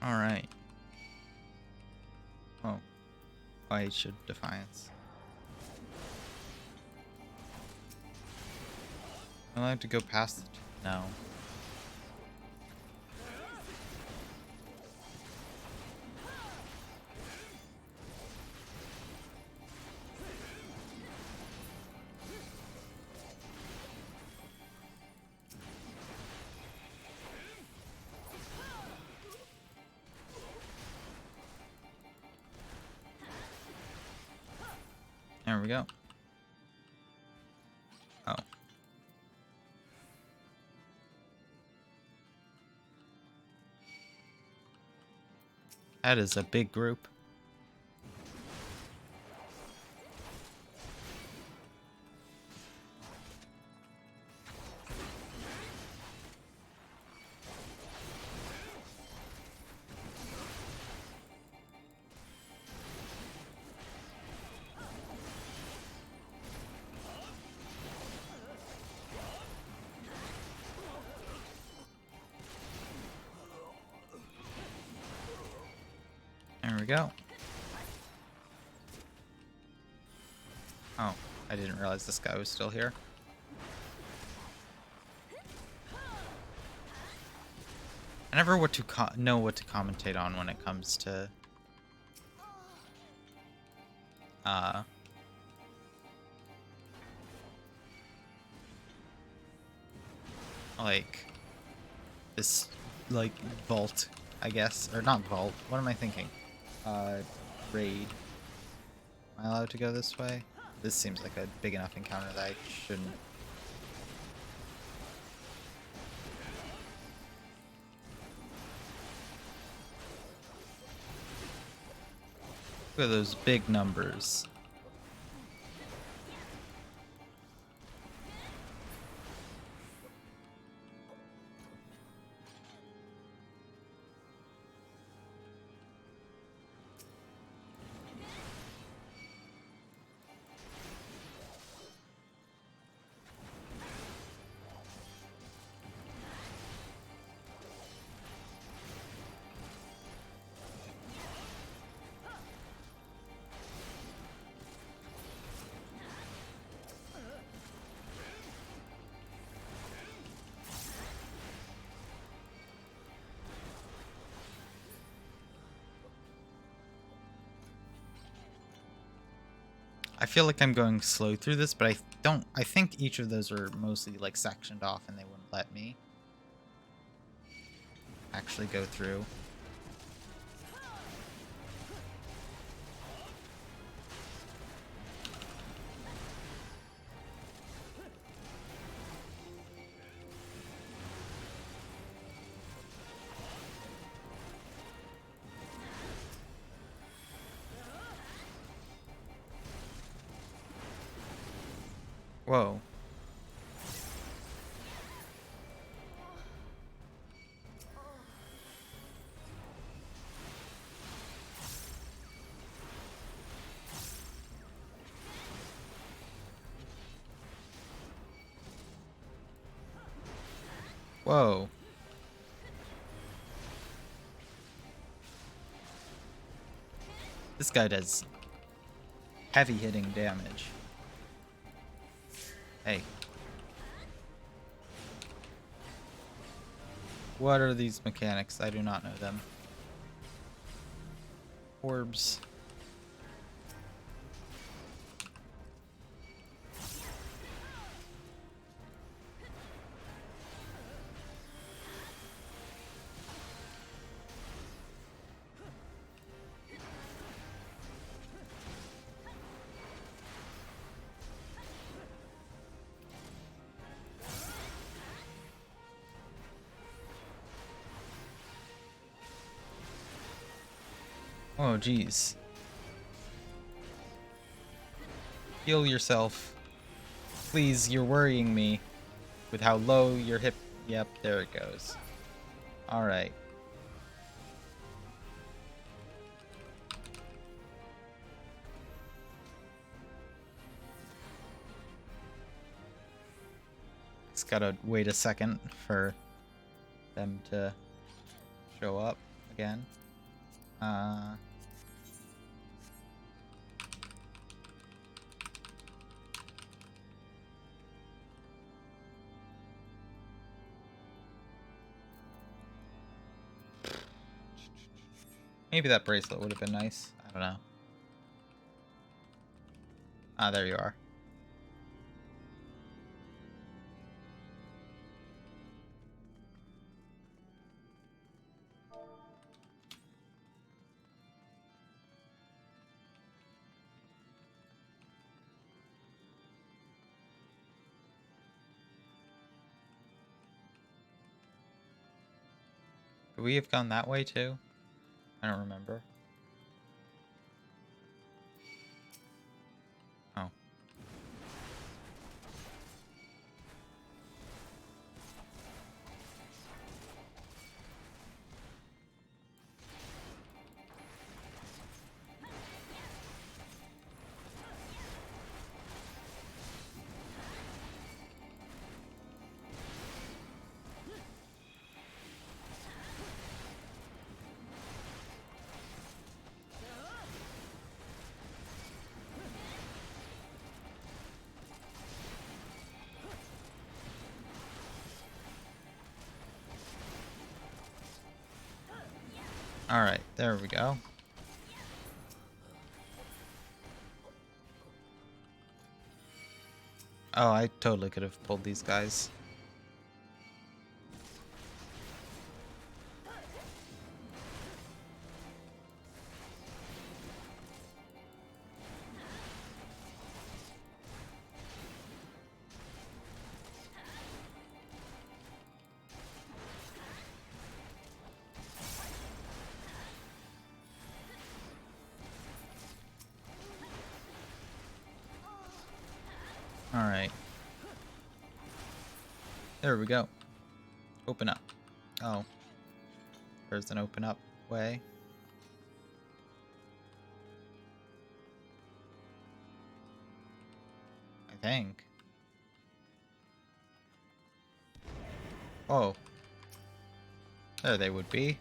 Alright. Oh. I should Defiance. Am I allowed to go past it? No. we go. Oh. That is a big group. There we go. Oh, I didn't realize this guy was still here. I never know what to commentate on when it comes to like this like vault, I guess, or not vault. What am I thinking? Raid. Am I allowed to go this way? This seems like a big enough encounter that I shouldn't. Look at those big numbers. I feel like I'm going slow through this, but I think each of those are mostly like sectioned off and they wouldn't let me actually go through. Whoa. Whoa. This guy does heavy hitting damage. Hey. What are these mechanics? I do not know them. Orbs. Oh, geez. Heal yourself. Please, you're worrying me with how low your hip... Yep, there it goes. Alright. Just gotta wait a second for them to show up again. Maybe that bracelet would have been nice. I don't know. Ah, there you are. we have gone that way too? I don't remember. Oh. Alright, there we go. Oh, I totally could have pulled these guys. Alright. There we go. Open up. Oh. There's an open up way. I think. Oh. There they would be.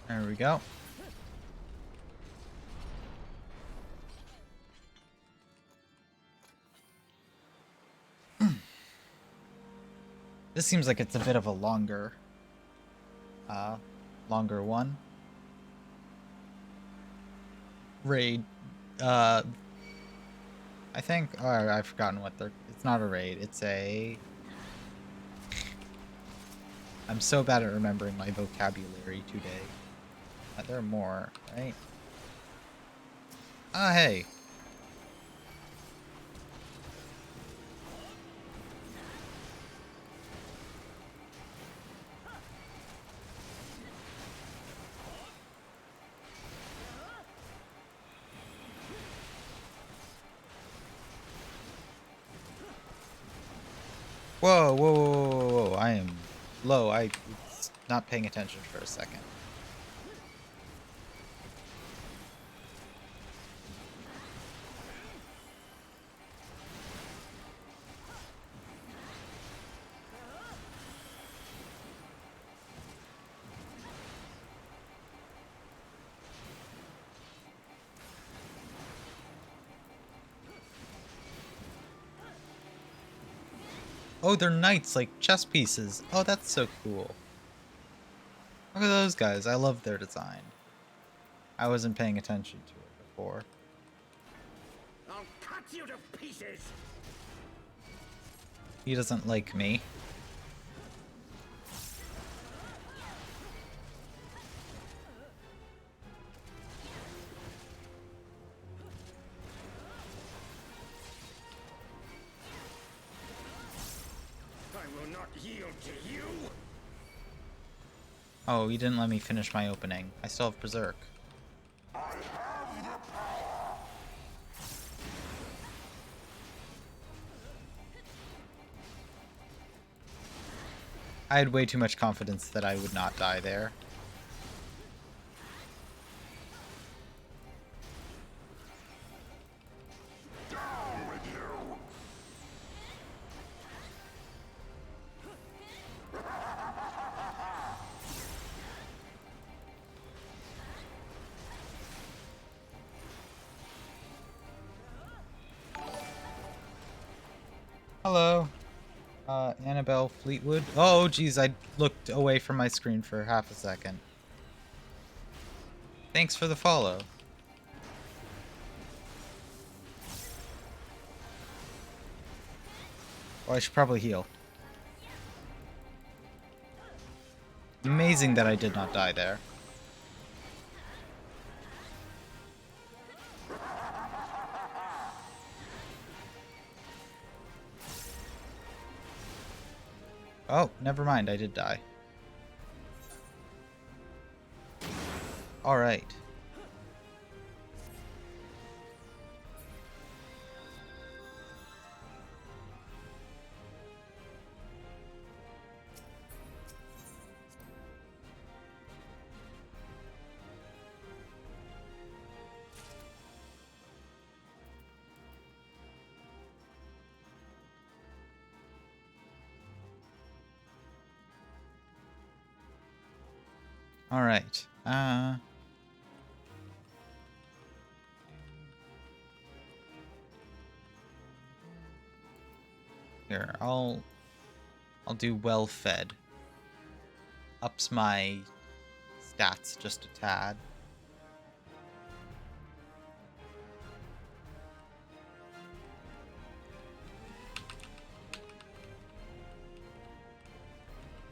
There we go. This seems like it's a bit of a longer one. Raid. I think. Oh, I've forgotten what they're. It's not a raid. It's a. I'm so bad at remembering my vocabulary today. There are more, right? Ah, hey. Whoa, whoa, whoa, whoa, whoa, whoa. I am low. I was not paying attention for a second. Oh, they're knights, like chess pieces. Oh, that's so cool. Look at those guys. I love their design. I wasn't paying attention to it before. I'll cut you to pieces. He doesn't like me. I will not yield to you. Oh, he didn't let me finish my opening. I still have Berserk. I had way too much confidence that I would not die there. Hello. Annabelle Fleetwood. Oh, geez, I looked away from my screen for half a second. Thanks for the follow. Oh, I should probably heal. Amazing that I did not die there. Oh, never mind, I did die. Alright. Alright. Here, I'll do well fed. Ups my stats just a tad.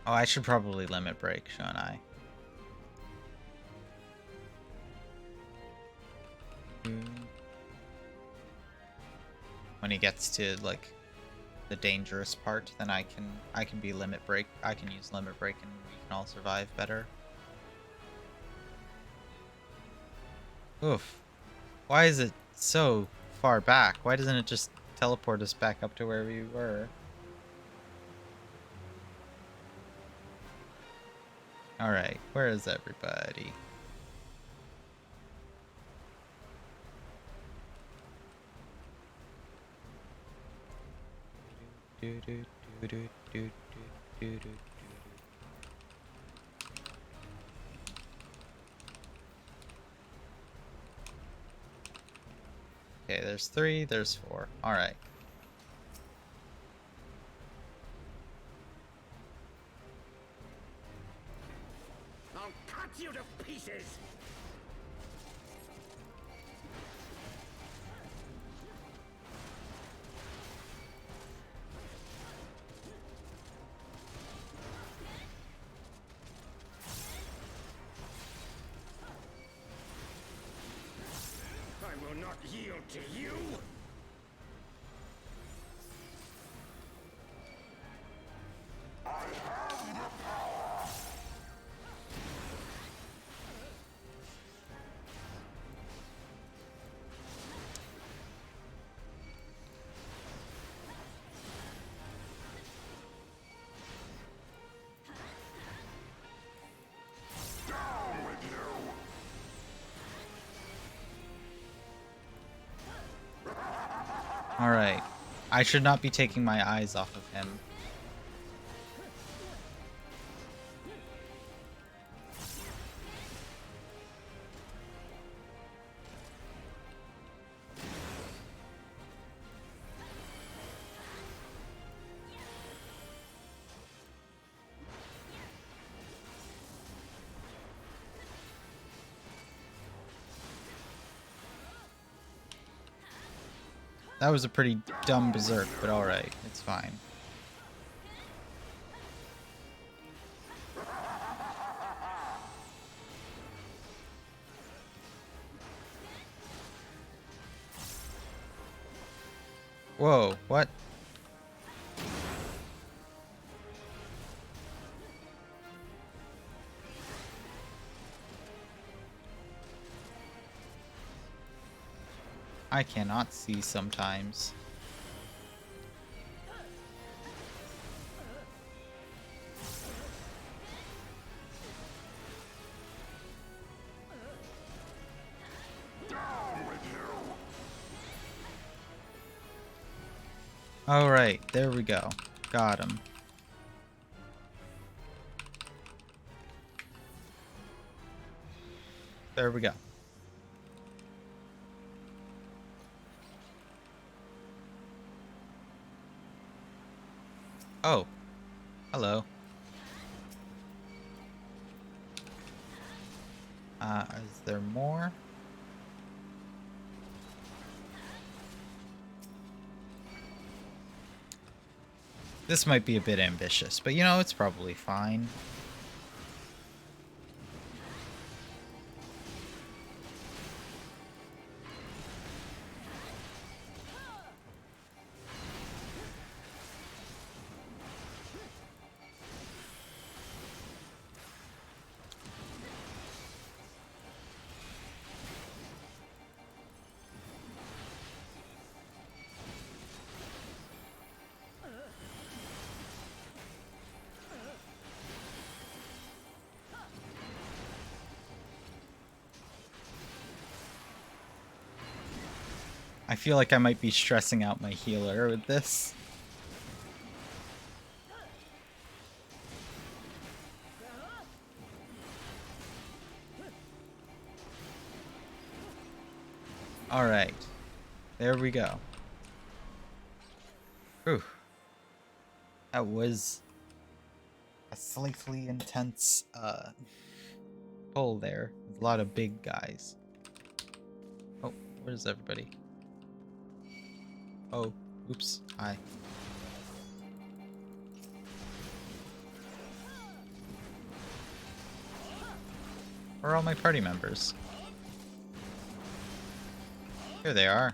Oh, I should probably limit break, shouldn't I? When he gets to like the dangerous part, then I can be limit break. I can use limit break and we can all survive better. Oof. Why is it so far back? Why doesn't it just teleport us back up to where we were? Alright, where is everybody? Okay, there's 3, there's 4. Alright. I'll cut you to pieces! I will not yield to you! Alright. I should not be taking my eyes off of him. That was a pretty dumb berserk, but alright, it's fine. Whoa, what? I cannot see sometimes. Alright, there we go. Got him. There we go. Oh, hello. Is there more? This might be a bit ambitious, but you know, it's probably fine. I feel like I might be stressing out my healer with this. Alright. There we go. Whew. That was a slightly intense pull there. With a lot of big guys. Oh, where's everybody? Oh, oops. Hi. Where are all my party members? Here they are.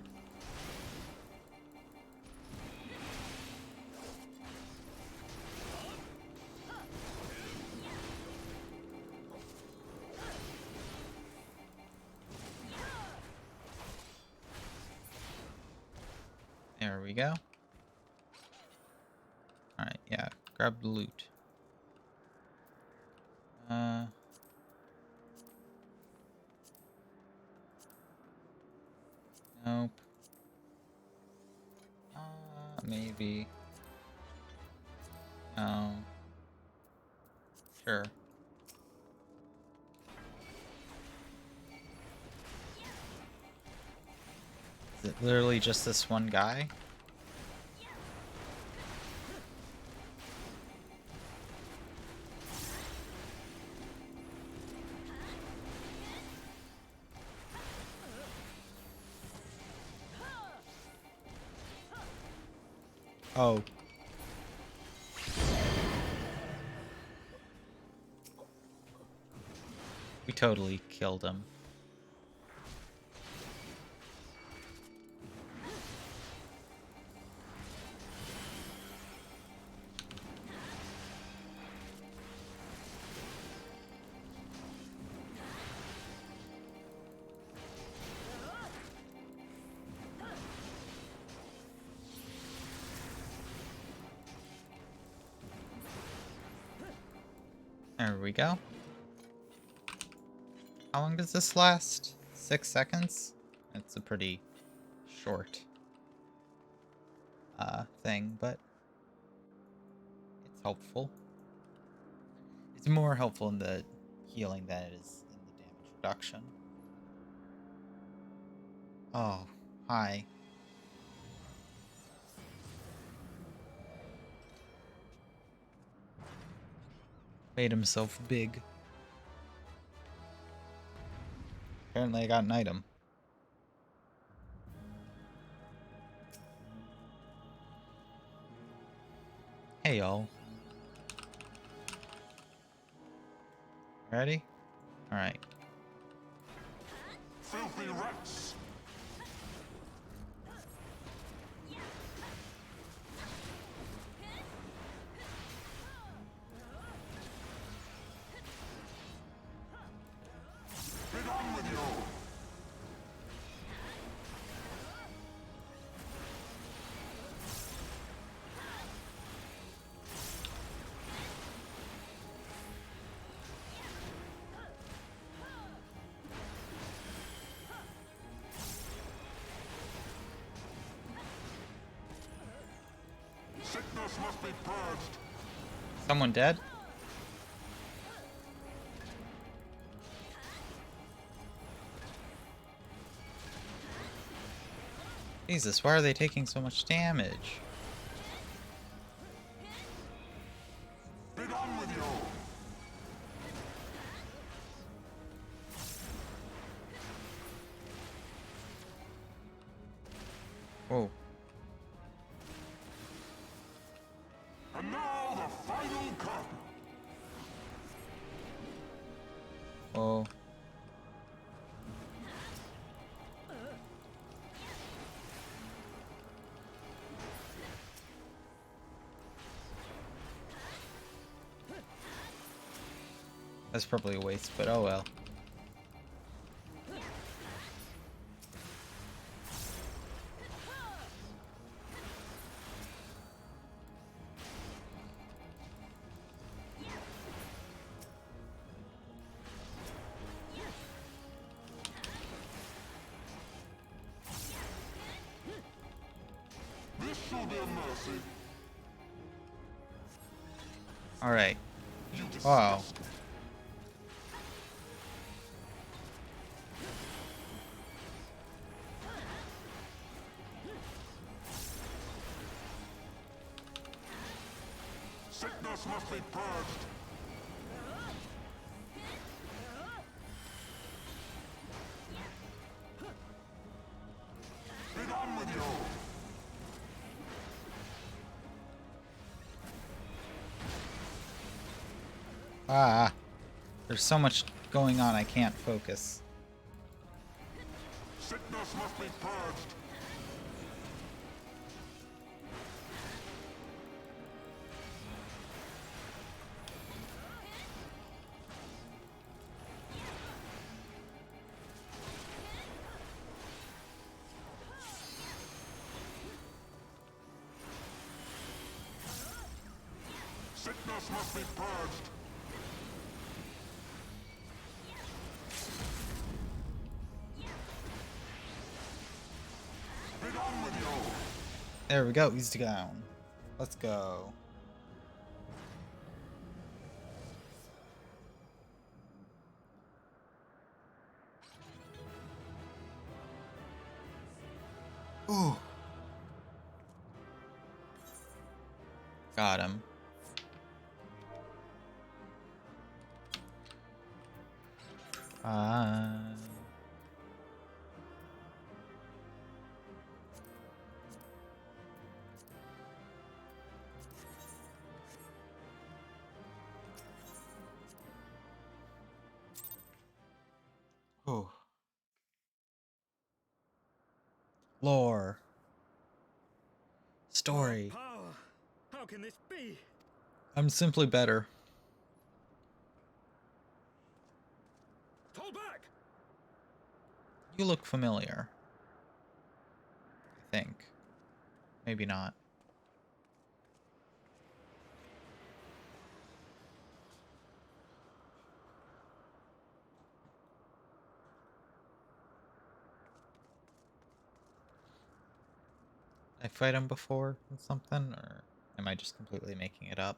There we go. Alright, yeah. Grab the loot. Nope. Maybe. No. Sure. Is it literally just this one guy? Oh. We totally killed him. There we go. How long does this last? 6 seconds? It's a pretty short thing, but it's helpful. It's more helpful in the healing than it is in the damage reduction. Oh, hi. Made himself big. Apparently I got an item. Hey y'all. Ready? Alright. Filthy rats! Get on with you! Sickness must be purged. Someone dead? Jesus, why are they taking so much damage? on with you! Whoa. And now the final curtain! Whoa. That's probably a waste, but oh well. This shall be a mercy. Alright. You Wow. disgust me. Sickness must be purged. Be done with you. Ah. There's so much going on I can't focus. Sickness must be purged. Sickness must be purged. Be done with you. There we go, he's down. Let's go. Ooh. Got him. Oh. Lore. Story. Power! How can this be? I'm simply better. Fall back! You look familiar. I think. Maybe not. Did I fight him before with something, or am I just completely making it up?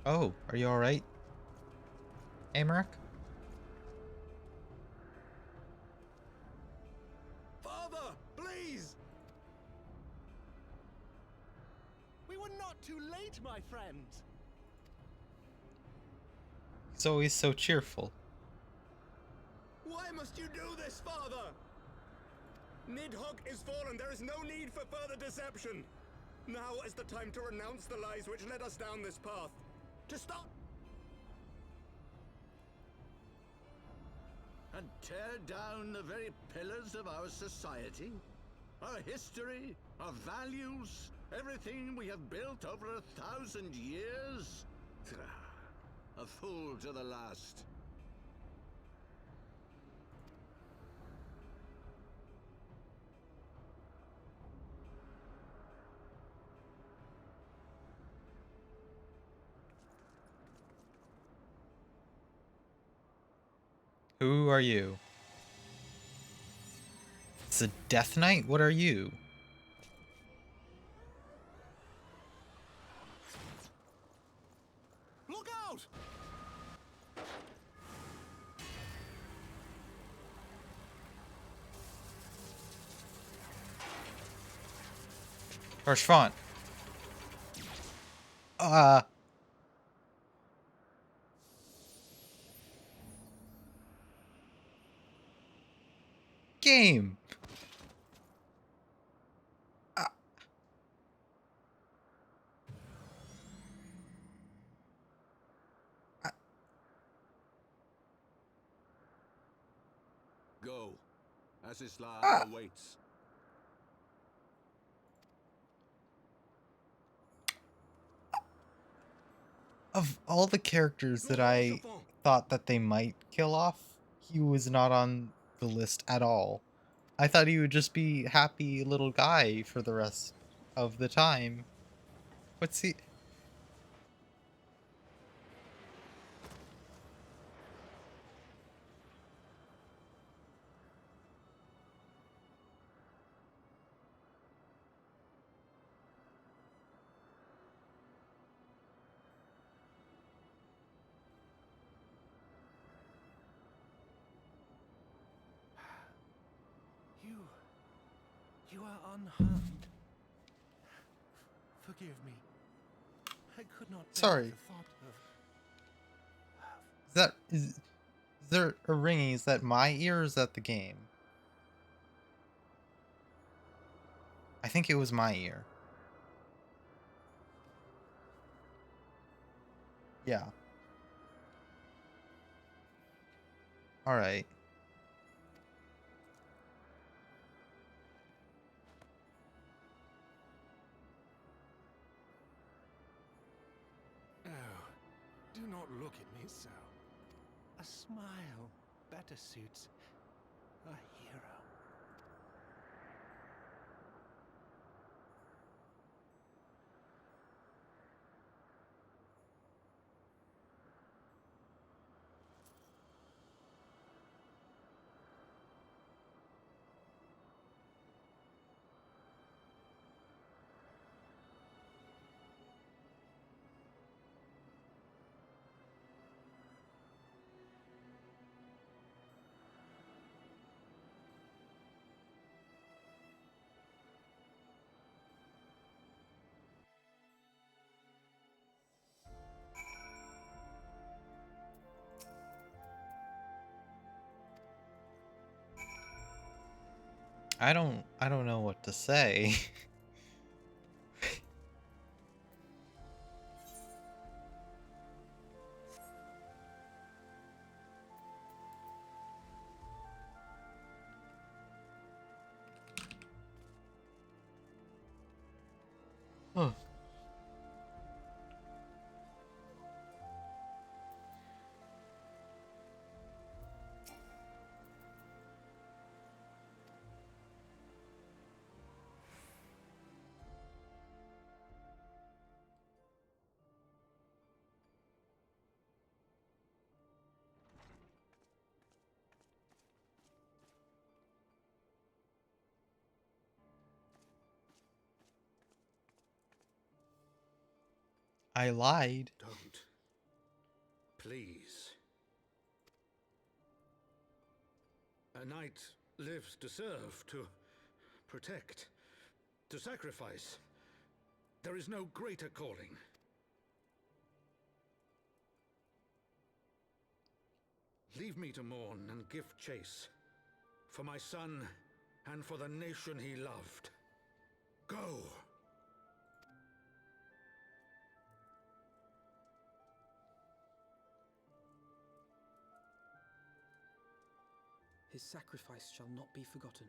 Oh, are you alright, Amaric? Father, please! We were not too late, my friend. He's always so cheerful. Why must you do this, father? Nidhogg is fallen. There is no need for further deception. Now is the time to renounce the lies which led us down this path. To stop And tear down the very pillars of our society? Our history, our values, everything we have built over 1,000 years? A fool to the last. Who are you? It's a Death Knight? What are you? Harsh font. Uh. Game. Go, as Islam awaits. Of all the characters that I thought that they might kill off, he was not on the list at all. I thought he would just be happy little guy for the rest of the time. What's he? You are unharmed. Forgive me. I could not bear Sorry. the thought of... Is that is there a ringing? Is that my ear or is that the game? I think it was my ear. Yeah. Alright. Oh, do not look at me so. A smile better suits a hero. I don't know what to say. Huh. I lied. Don't. Please. A knight lives to serve, to protect, to sacrifice. There is no greater calling. Leave me to mourn and give chase. For my son and for the nation he loved. Go! His sacrifice shall not be forgotten.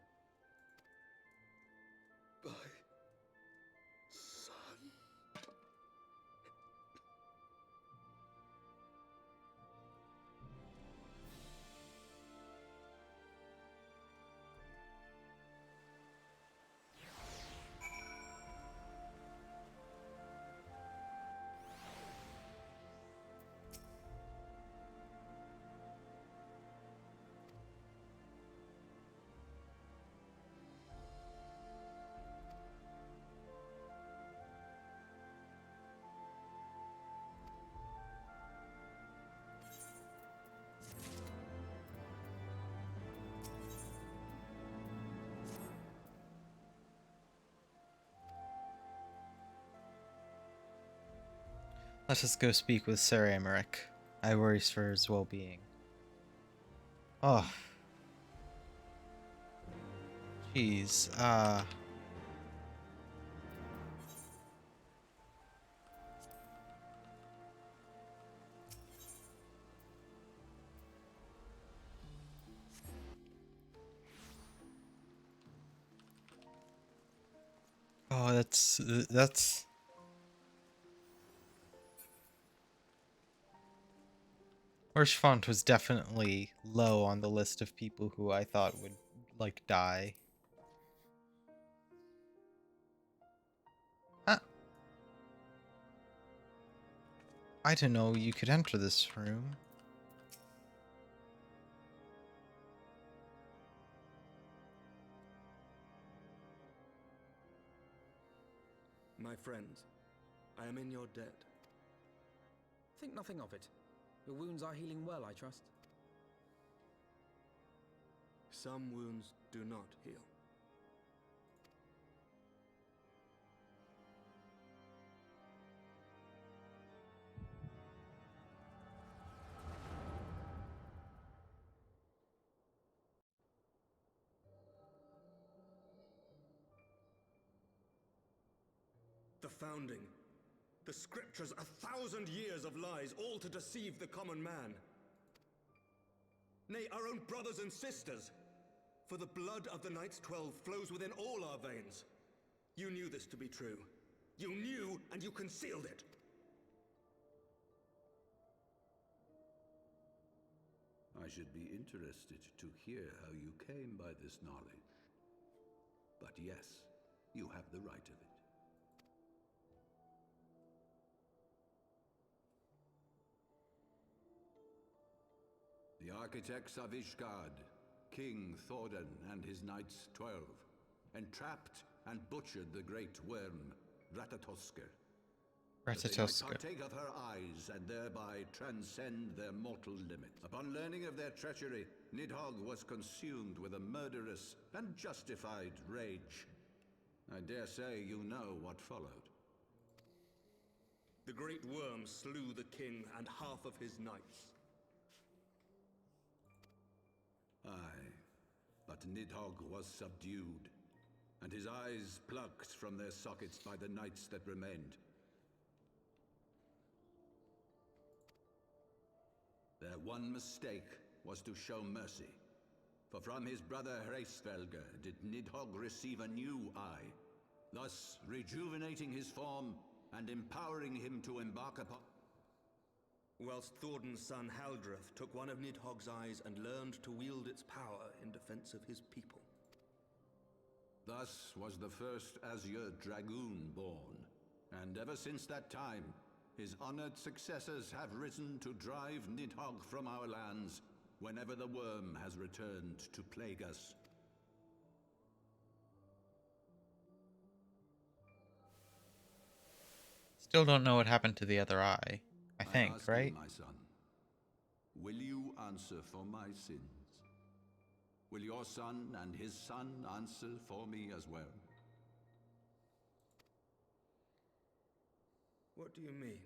My son. Let us go speak with Sir Emmerich. I worry for his well-being. Oh. Jeez, oh, that's... Hirschfont was definitely low on the list of people who I thought would, like, die. I didn't know you could enter this room. My friends, I am in your debt. Think nothing of it. Your wounds are healing well, I trust. Some wounds do not heal. The founding. The scriptures, 1,000 years of lies, all to deceive the common man. Nay, our own brothers and sisters. For the blood of the Knights 12 flows within all our veins. You knew this to be true. You knew, and you concealed it. I should be interested to hear how you came by this knowledge. But yes, you have the right of it. The architects of Ishgard, King Thordan and his Knights 12, entrapped and butchered the great worm, Ratatoskr. That they might partake of her eyes and thereby transcend their mortal limits. Upon learning of their treachery, Nidhogg was consumed with a murderous and justified rage. I dare say you know what followed. The great worm slew the king and half of his knights. Aye, but Nidhogg was subdued, and his eyes plucked from their sockets by the knights that remained. Their one mistake was to show mercy, for from his brother Hreisvelger did Nidhogg receive a new eye, thus rejuvenating his form and empowering him to embark upon... Whilst Thordan's son Haldreth took one of Nidhogg's eyes and learned to wield its power in defense of his people. Thus was the first Azure Dragoon born, and ever since that time, his honored successors have risen to drive Nidhogg from our lands whenever the worm has returned to plague us. Still don't know what happened to the other eye, I think, ask right? you, my son, will you answer for my sins? Will your son and his son answer for me as well? What do you mean?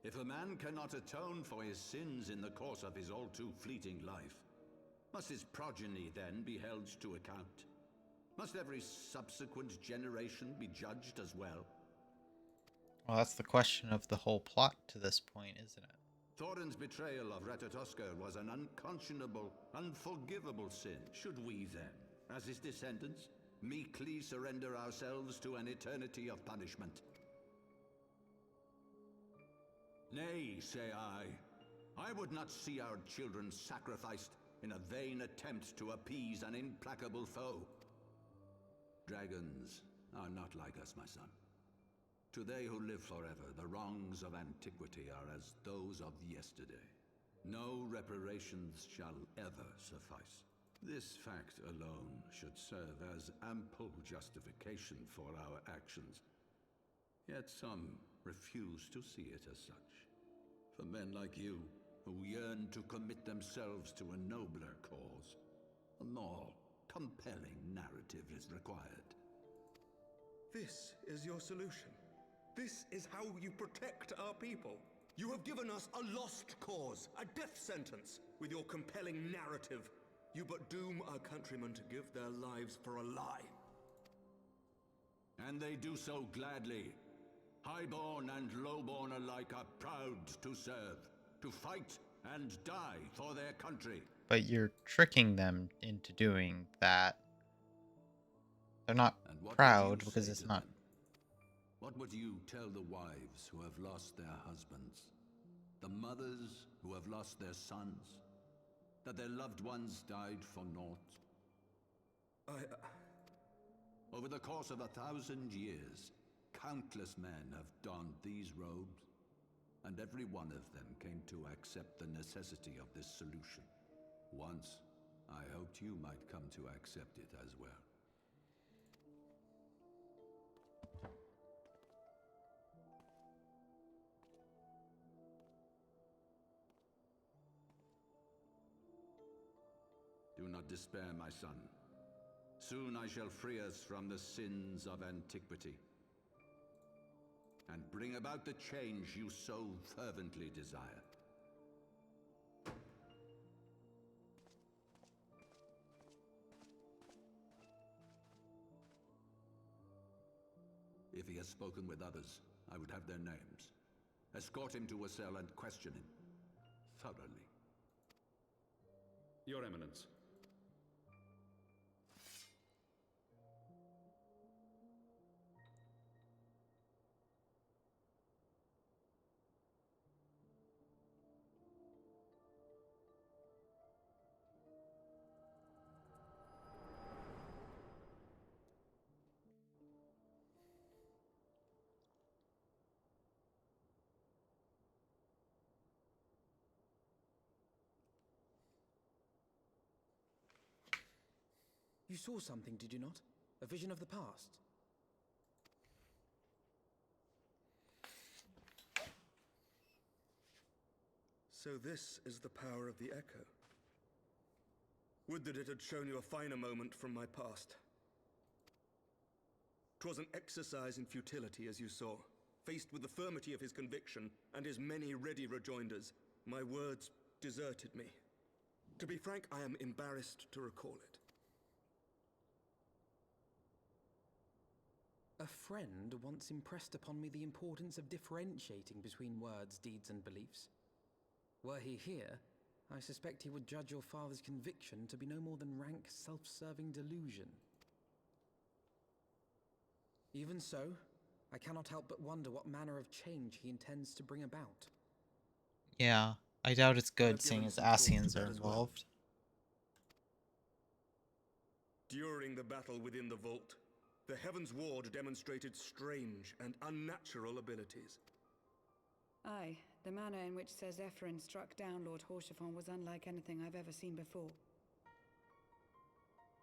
If a man cannot atone for his sins in the course of his all too fleeting life, must his progeny then be held to account? Must every subsequent generation be judged as well? Well, that's the question of the whole plot to this point, isn't it? Thorin's betrayal of Ratatoskr was an unconscionable, unforgivable sin. Should we then, as his descendants, meekly surrender ourselves to an eternity of punishment? Nay, say I would not see our children sacrificed in a vain attempt to appease an implacable foe. Dragons are not like us, my son. To they who live forever, the wrongs of antiquity are as those of yesterday. No reparations shall ever suffice. This fact alone should serve as ample justification for our actions. Yet some refuse to see it as such. For men like you, who yearn to commit themselves to a nobler cause, a more compelling narrative is required. This is your solution? This is how you protect our people. You have given us a lost cause, a death sentence. With your compelling narrative, you but doom our countrymen to give their lives for a lie. And they do so gladly. Highborn and lowborn alike are proud to serve, to fight and die for their country. But you're tricking them into doing that. They're not And what would proud you because say it's to not. them? What would you tell the wives who have lost their husbands? The mothers who have lost their sons? That their loved ones died for naught? Over the course of 1,000 years, countless men have donned these robes, and every one of them came to accept the necessity of this solution. Once, I hoped you might come to accept it as well. Do not despair, my son. Soon I shall free us from the sins of antiquity and bring about the change you so fervently desire. If he has spoken with others, I would have their names. Escort him to a cell and question him thoroughly. Your Eminence. You saw something, did you not? A vision of the past? So this is the power of the Echo. Would that it had shown you a finer moment from my past. 'Twas an exercise in futility, as you saw. Faced with the firmity of his conviction and his many ready rejoinders, my words deserted me. To be frank, I am embarrassed to recall it. A friend once impressed upon me the importance of differentiating between words, deeds, and beliefs. Were he here, I suspect he would judge your father's conviction to be no more than rank self-serving delusion. Even so, I cannot help but wonder what manner of change he intends to bring about. Yeah, I doubt it's good I've seeing given as some thought to Asians are that as well. involved. During the battle within the vault, the Heavensward demonstrated strange and unnatural abilities. Aye, the manner in which Sir Zephyrin struck down Lord Horshafon was unlike anything I've ever seen before.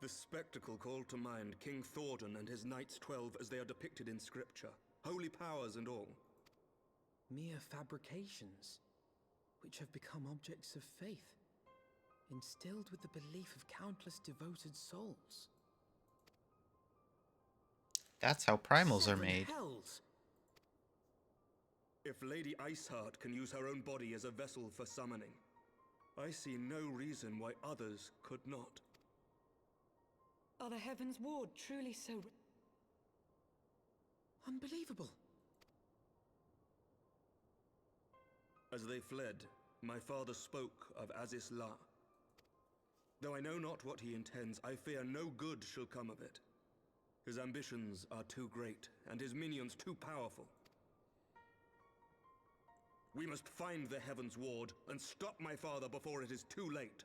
The spectacle called to mind King Thordan and his Knights 12 as they are depicted in scripture, holy powers and all. Mere fabrications, which have become objects of faith, instilled with the belief of countless devoted souls. That's how primals are Seven made. hells! If Lady Iceheart can use her own body as a vessel for summoning, I see no reason why others could not. Are the Heavensward truly so... Unbelievable! As they fled, my father spoke of Azis La. Though I know not what he intends, I fear no good shall come of it. His ambitions are too great, and his minions too powerful. We must find the Heavensward and stop my father before it is too late.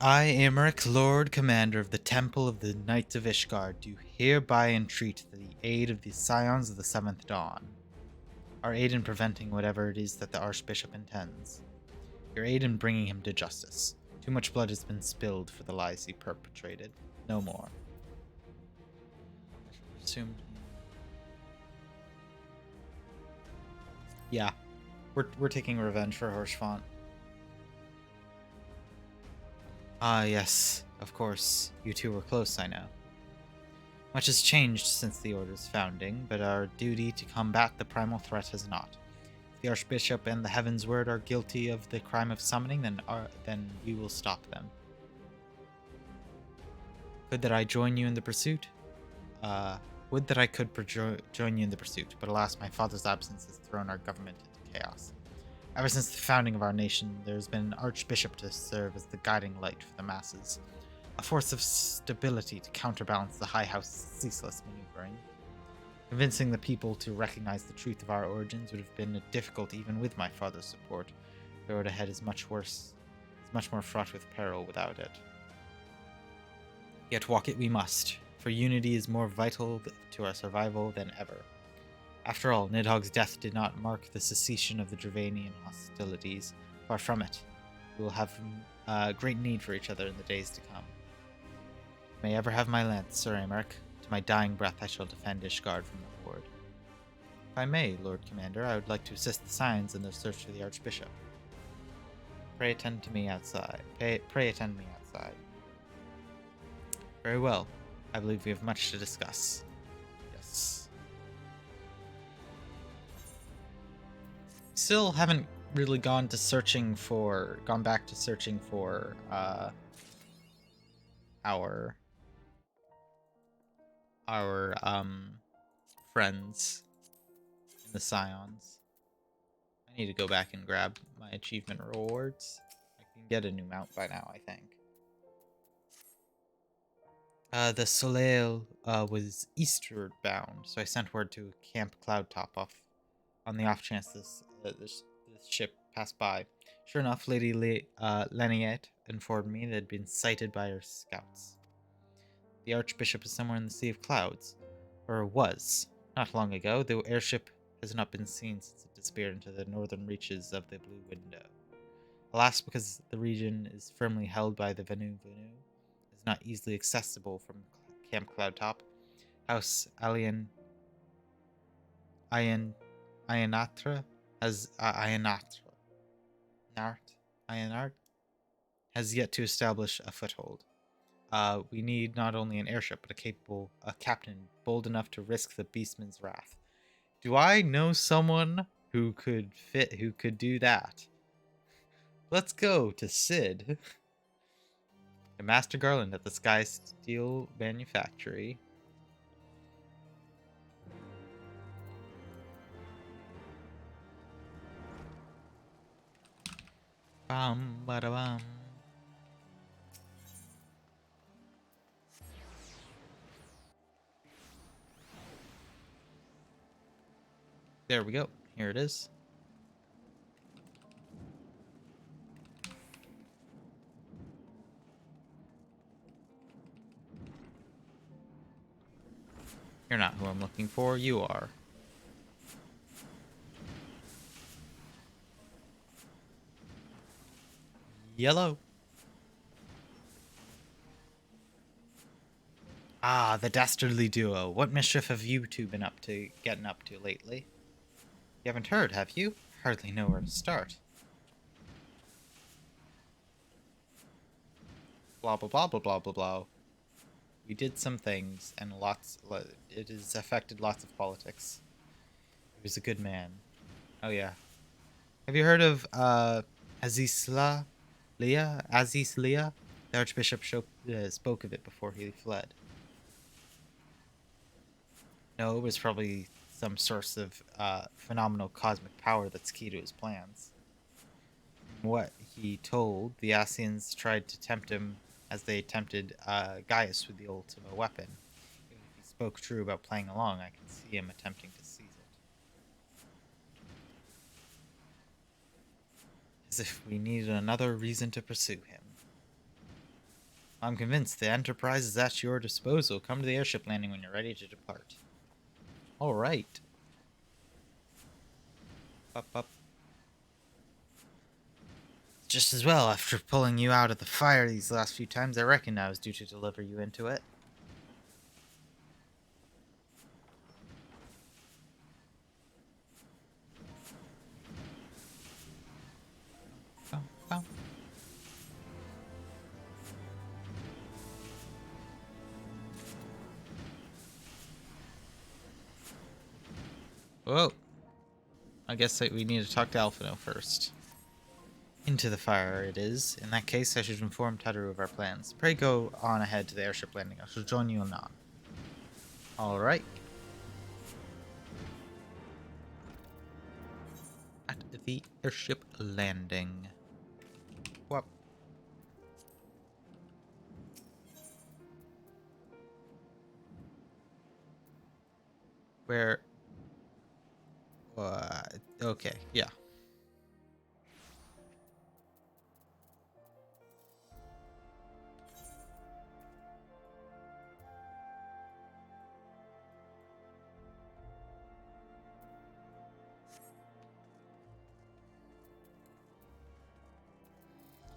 I, Imric, Lord Commander of the Temple of the Knights of Ishgard, do hereby entreat the aid of the Scions of the Seventh Dawn. Our aid in preventing whatever it is that the Archbishop intends. Your aid in bringing him to justice. Too much blood has been spilled for the lies he perpetrated. No more. Assumed. Yeah, we're taking revenge for Hirschfont. Ah, yes, of course. You two were close, I know. Much has changed since the Order's founding, but our duty to combat the primal threat has not. If the Archbishop and the Heavensward are guilty of the crime of summoning, then we will stop them. Would that I join you in the pursuit? Would that I could join you in the pursuit, but alas, my father's absence has thrown our government into chaos. Ever since the founding of our nation, there has been an Archbishop to serve as the guiding light for the masses. A force of stability to counterbalance the High House's ceaseless maneuvering. Convincing the people to recognize the truth of our origins would have been difficult even with my father's support. The road ahead is much worse, is much more fraught with peril without it. Yet walk it we must, for unity is more vital to our survival than ever. After all, Nidhogg's death did not mark the cessation of the Dravanian hostilities. Far from it. We will have great need for each other in the days to come. May I ever have my lance, Sir Aymeric. To my dying breath I shall defend Ishgard from the Horde. If I may, Lord Commander, I would like to assist the Scions in their search for the Archbishop. Pray attend to me outside. Pray attend me outside. Very well. I believe we have much to discuss. Yes. Still haven't really gone back to searching for our friends in the Scions. I need to go back and grab my achievement rewards. I can get a new mount by now, I think. The Soleil was eastward bound, so I sent word to Camp Cloudtop on the off chance this ship passed by. Sure enough, Lady Leniette informed me that it had been sighted by her scouts. The Archbishop is somewhere in the Sea of Clouds, or was, not long ago. The airship has not been seen since it disappeared into the northern reaches of the Blue Window. Alas, because the region is firmly held by the Vanu, is not easily accessible from Camp Cloudtop. House Ayanatra has yet to establish a foothold. We need not only an airship, but a captain bold enough to risk the Beastman's wrath. Do I know someone who could do that? Let's go to Sid. And Master Garland at the Sky Steel Manufactory. Bam, bada bam. There we go. Here it is. You're not who I'm looking for. You are. Yellow. Ah, the dastardly duo. What mischief have you two been getting up to lately? You haven't heard, have you? Hardly know where to start. Blah blah blah blah blah blah blah. We did some things, and it has affected lots of politics. He was a good man. Oh yeah. Have you heard of Aziz Leah? The Archbishop spoke of it before he fled. No, it was probably some source of phenomenal cosmic power that's key to his plans. What he told, the Asians tried to tempt him as they tempted Gaius with the ultimate weapon. If he spoke true about playing along, I can see him attempting to seize it. As if we needed another reason to pursue him. I'm convinced the Enterprise is at your disposal. Come to the airship landing when you're ready to depart. Alright. Up. Just as well, after pulling you out of the fire these last few times, I reckon I was due to deliver you into it. Bum, bum. Whoa. I guess that we need to talk to Alphino first. Into the fire it is. In that case, I should inform Tataru of our plans. Pray go on ahead to the airship landing. I shall join you anon. Alright. At the airship landing. Whoop. Where... okay, yeah.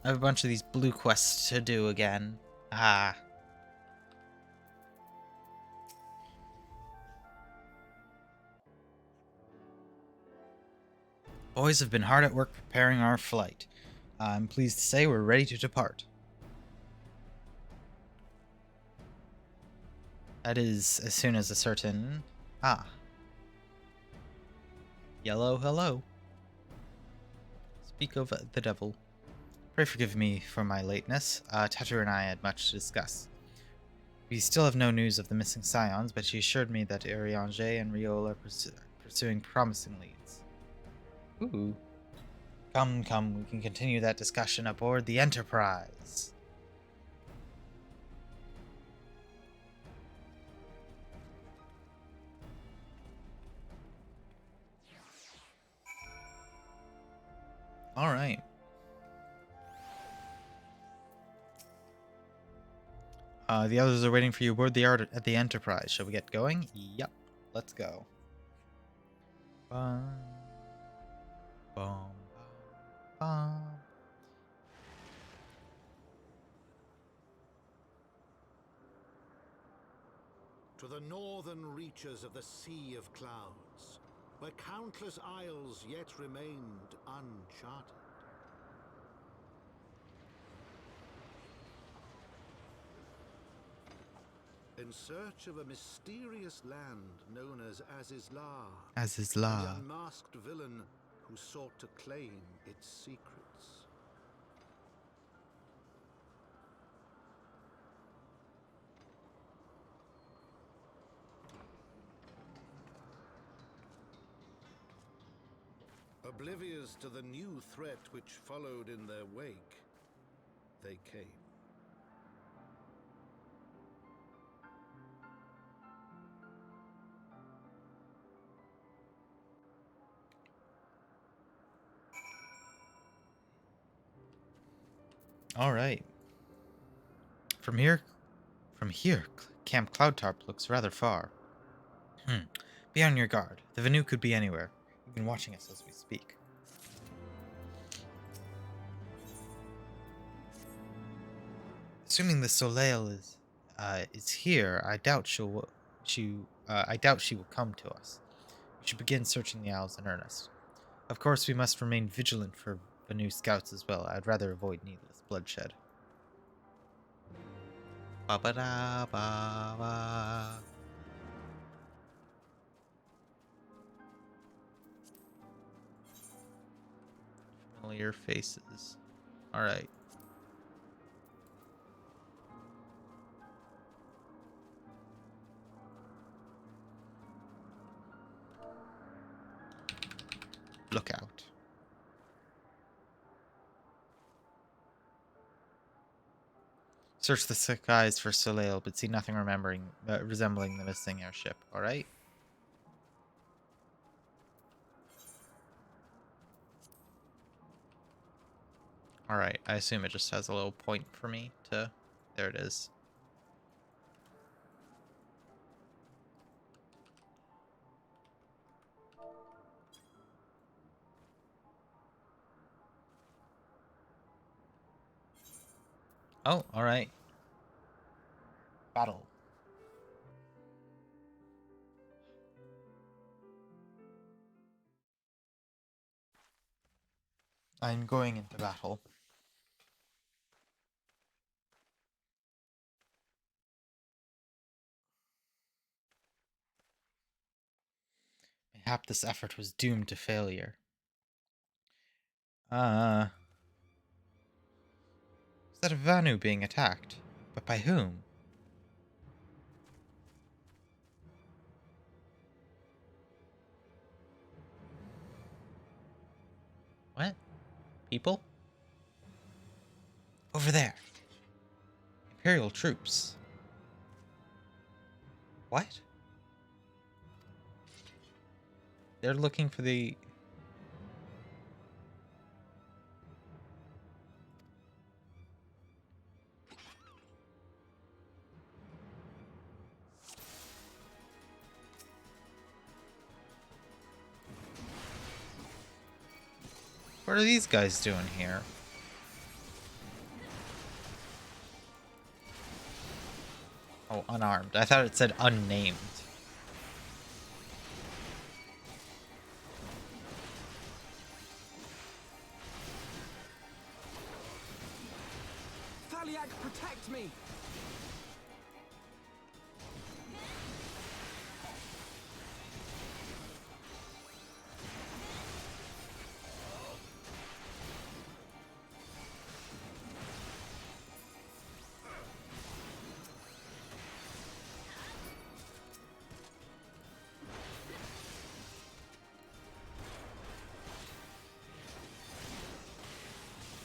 I have a bunch of these blue quests to do again. Ah. Boys have been hard at work preparing our flight. I'm pleased to say we're ready to depart. That is, as soon as a certain... Ah. Yellow hello. Speak of the devil. Pray forgive me for my lateness. Tataru and I had much to discuss. We still have no news of the missing scions, but she assured me that Iriange and Riol are pursuing promising leads. Ooh. Come, we can continue that discussion aboard the Enterprise. Alright. The others are waiting for you aboard at the Enterprise. Shall we get going? Yep. Let's go. Bum, bum, bum. To the northern reaches of the Sea of Clouds, where countless isles yet remained uncharted. In search of a mysterious land known as Azizlar. Azizlar. The unmasked villain who sought to claim its secrets. Oblivious to the new threat which followed in their wake, they came. All right. From here, Camp Cloudtarp looks rather far. Be on your guard. The Vanu could be anywhere. You've been watching us as we speak. Assuming the Soleil is here, I doubt she will come to us. We should begin searching the Isles in earnest. Of course, we must remain vigilant for Vanu scouts as well. I'd rather avoid needless bloodshed. Ba-ba-da-ba-ba. Familiar faces. Alright. Look out. Search the skies for Soleil, but see nothing resembling the missing airship. Alright? Alright, I assume it just has a little point for me to... There it is. Oh, alright. Battle. I'm going into battle. Mayhap this effort was doomed to failure. Is that a Vanu being attacked? But by whom? What? People? Over there. Imperial troops. What? They're looking for the... What are these guys doing here? Oh, unarmed. I thought it said unnamed. Thaliak, protect me!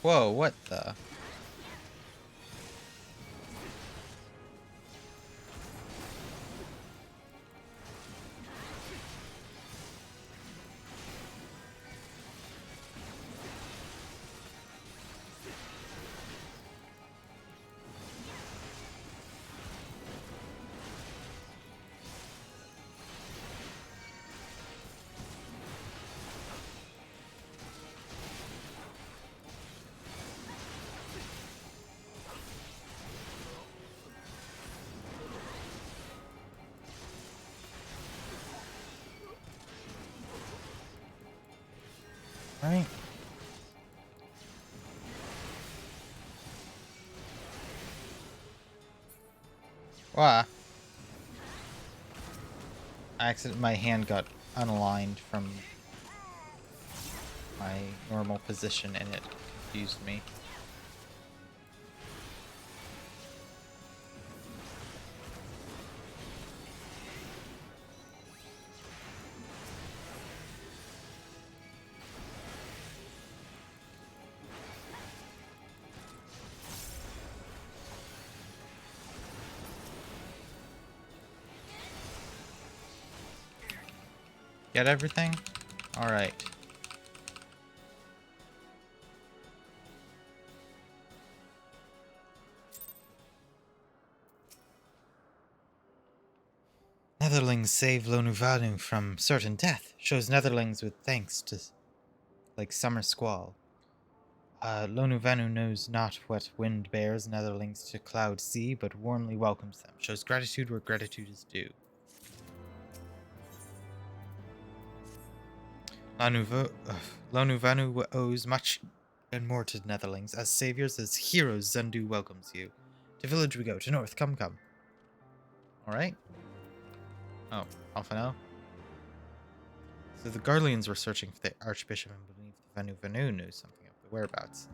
Whoa, what the? Right. Wow. My hand got unaligned from my normal position and it confused me. Get everything? Alright. Netherlings save Lonuvanu from certain death. Shows Netherlings with thanks to like summer squall. Lonuvanu knows not what wind bears Netherlings to cloud sea, but warmly welcomes them. Shows gratitude where gratitude is due. Lonuvanu owes much and more to Netherlings. As saviors, as heroes, Zendu welcomes you. To village we go, to north, come. Alright. Oh, Alpha now. So the Garleans were searching for the Archbishop and believed the Vanu knew something of the whereabouts.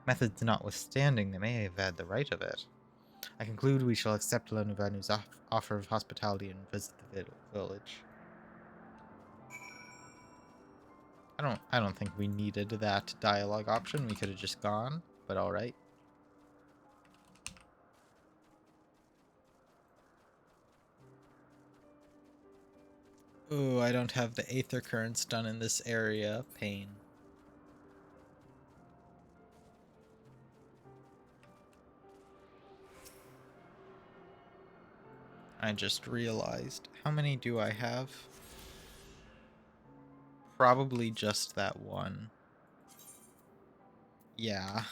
Methods notwithstanding, they may have had the right of it. I conclude we shall accept Lonuvanu's offer of hospitality and visit the village. I don't think we needed that dialogue option. We could have just gone, but alright. Ooh, I don't have the Aether Currents done in this area. Pain. I just realized. How many do I have? Probably just that one. Yeah.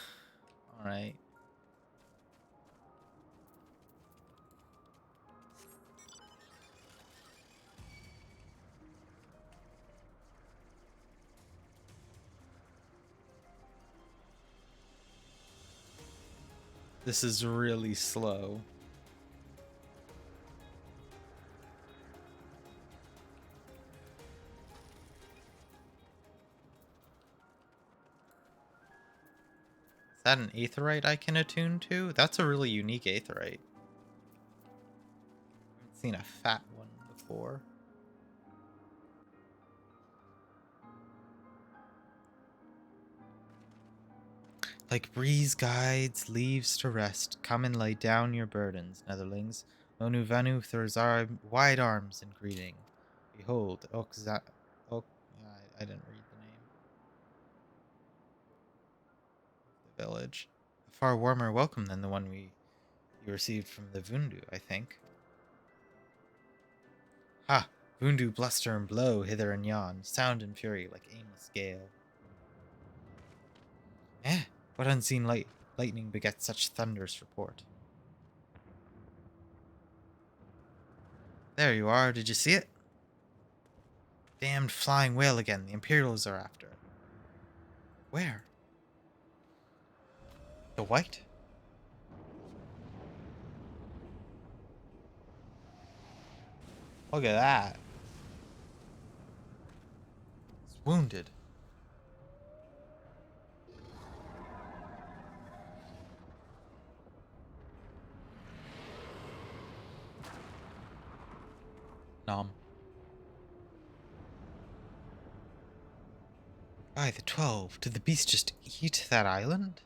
Alright. This is really slow. Is that an aetheryte I can attune to? That's a really unique aetheryte. I haven't seen a fat one before. Like breeze guides, leaves to rest, come and lay down your burdens, netherlings. Onu Vanu throws wide arms in greeting. Behold, I didn't read the name. The village. A far warmer welcome than the one you received from the Vundu, I think. Ha! Vundu bluster and blow hither and yon, sound and fury like aimless gale. Eh, what unseen lightning begets such thunderous report? There you are, did you see it? Damned flying whale again, the Imperials are after. Where? The white? Look at that. It's wounded. Nom. By the 12, did the beast just eat that island?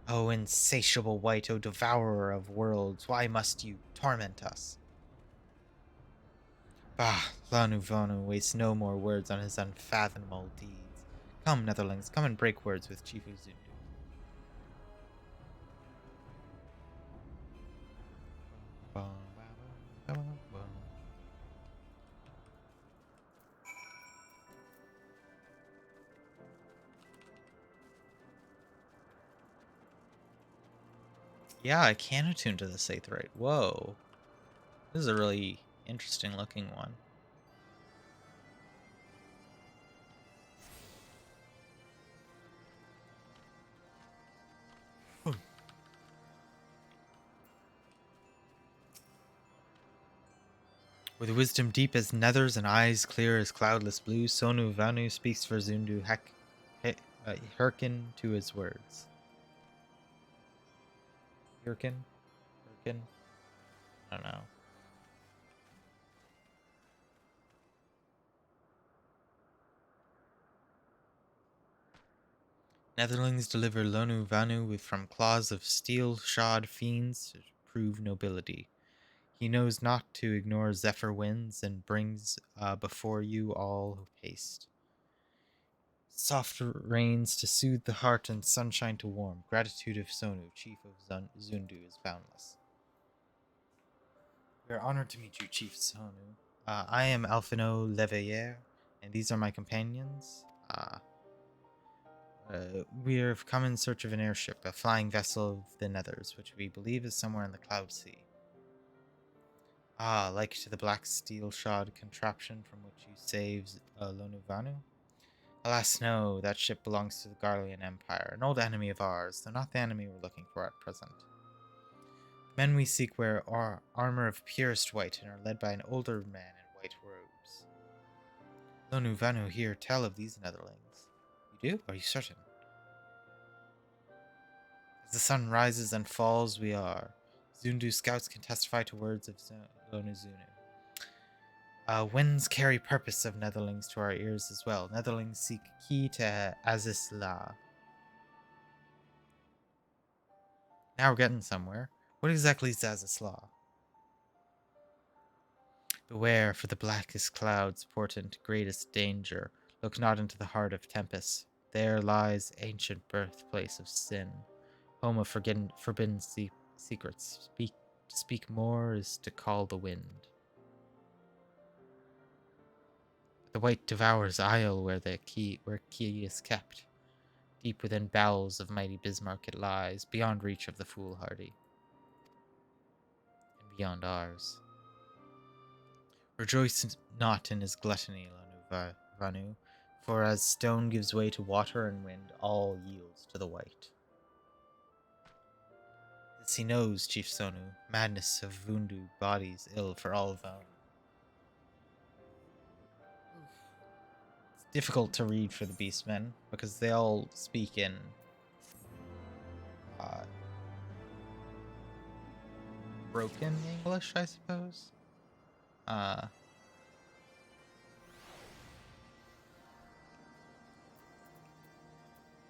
Oh, insatiable white, O devourer of worlds, why must you torment us? Bah, Lanu Vonu wastes no more words on his unfathomable deeds. Come, Netherlings, come and break words with Chief Uzundu. Yeah, I can attune to this aetheryte. Whoa. This is a really interesting looking one. With wisdom deep as nethers and eyes clear as cloudless blue, Sonu Vanu speaks for Zundu hearken to his words. Hearken? Hearken? I don't know. Netherlings deliver Lonu Vanu from claws of steel-shod fiends to prove nobility. He knows not to ignore zephyr winds and brings before you all haste. Soft rains to soothe the heart and sunshine to warm. Gratitude of Sonu, chief of Zundu, is boundless. We are honored to meet you, Chief Sonu. I am Alphino Leveilleur, and these are my companions. We have come in search of an airship, a flying vessel of the Nethers, which we believe is somewhere in the Cloud Sea. Ah, like to the black steel-shod contraption from which you saved Lonuvanu? Alas, no, that ship belongs to the Garlean Empire, an old enemy of ours, though not the enemy we're looking for at present. The men we seek wear armor of purest white and are led by an older man in white robes. Lonuvanu here tell of these Netherlings. You do? Are you certain? As the sun rises and falls, we are. Zundu scouts can testify to words of Lonuzunu. Winds carry purpose of Netherlings to our ears as well. Netherlings seek key to Azisla. Now we're getting somewhere. What exactly is Azisla? Beware, for the blackest clouds portend greatest danger. Look not into the heart of tempest. There lies ancient birthplace of sin. Home of forbidden secrets. To speak more is to call the wind. The white devours isle where key is kept. Deep within bowels of mighty Bismarck it lies, beyond reach of the foolhardy. And beyond ours. Rejoice not in his gluttony, Vanu, for as stone gives way to water and wind, all yields to the white. Yes, he knows, Chief Sonu. Madness of Vundu bodies ill for all of them. It's difficult to read for the Beastmen because they all speak in broken English, I suppose.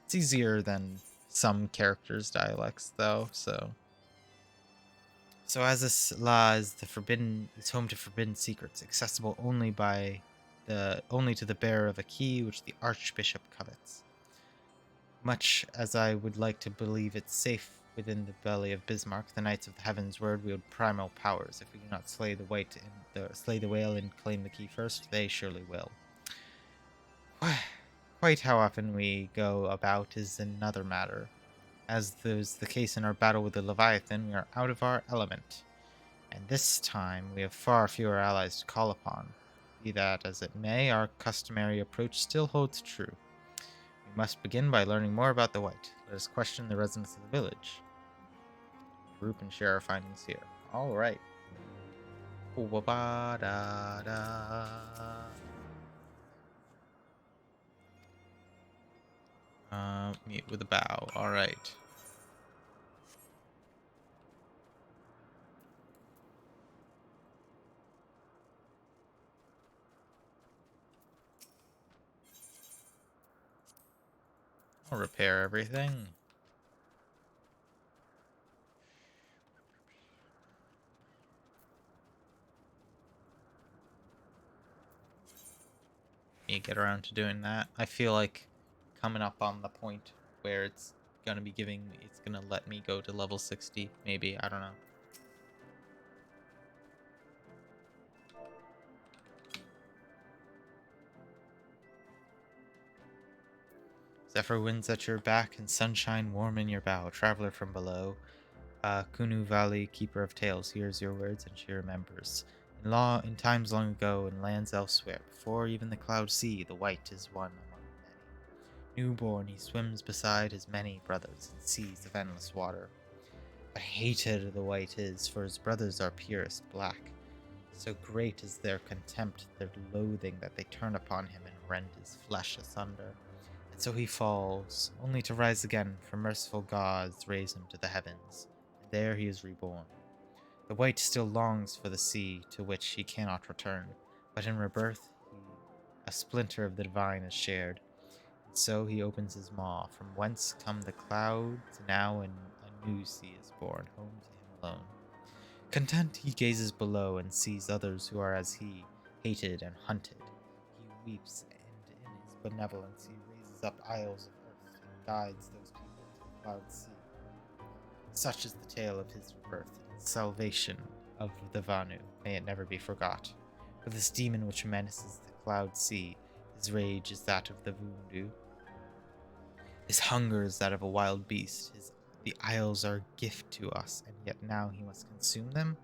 It's easier than some characters' dialects, though. So as this law is home to forbidden secrets, accessible only to the bearer of a key which the Archbishop covets. Much as I would like to believe it's safe within the belly of Bismarck, the Knights of the Heavensward wield primal powers. If we do not slay the whale and claim the key first, they surely will. Quite how often we go about is another matter. As was the case in our battle with the Leviathan, we are out of our element. And this time, we have far fewer allies to call upon. Be that as it may, our customary approach still holds true. We must begin by learning more about the White. Let us question the residents of the village. Group and share our findings here. Alright. Meet with a bow. Alright. I'll repair everything. You get around to doing that. I feel like coming up on the point where it's gonna let me go to level 60, maybe, I don't know. Zephyr winds at your back and sunshine warm in your bow. Traveler from below, Kunu Valley, keeper of tales, hears your words and she remembers. In times long ago, in lands elsewhere, before even the cloud sea, the White is one among many. Newborn, he swims beside his many brothers in seas of endless water. But hated the White is, for his brothers are purest black. So great is their contempt, their loathing, that they turn upon him and rend his flesh asunder. And so he falls, only to rise again, for merciful gods raise him to the heavens, and there he is reborn. The White still longs for the sea, to which he cannot return, but in rebirth a splinter of the divine is shared. And so he opens his maw, from whence come the clouds, now and a new sea is born, home to him alone. Content he gazes below and sees others who are as he, hated and hunted. He weeps, and in his benevolence he raises up isles of earth and guides those people to the cloud sea. Such is the tale of his rebirth and salvation of the Vanu. May it never be forgot. For this demon which menaces the cloud sea, his rage is that of the Vundu. His hunger is that of a wild beast. The isles are a gift to us, and yet now he must consume them?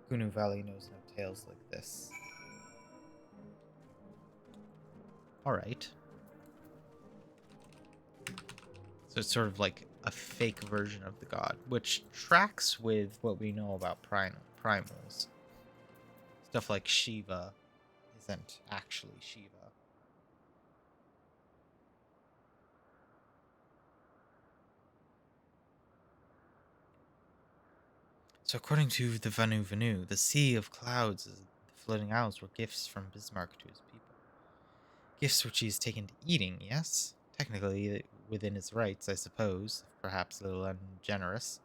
Kunu Valley knows no tales like this. Alright. So it's sort of like a fake version of the god, which tracks with what we know about primals. Stuff like Shiva isn't actually Shiva. So according to the Vanu, the sea of clouds and the floating isles were gifts from Bismarck to his people. Gifts which he has taken to eating, yes? Technically within his rights, I suppose, perhaps a little ungenerous.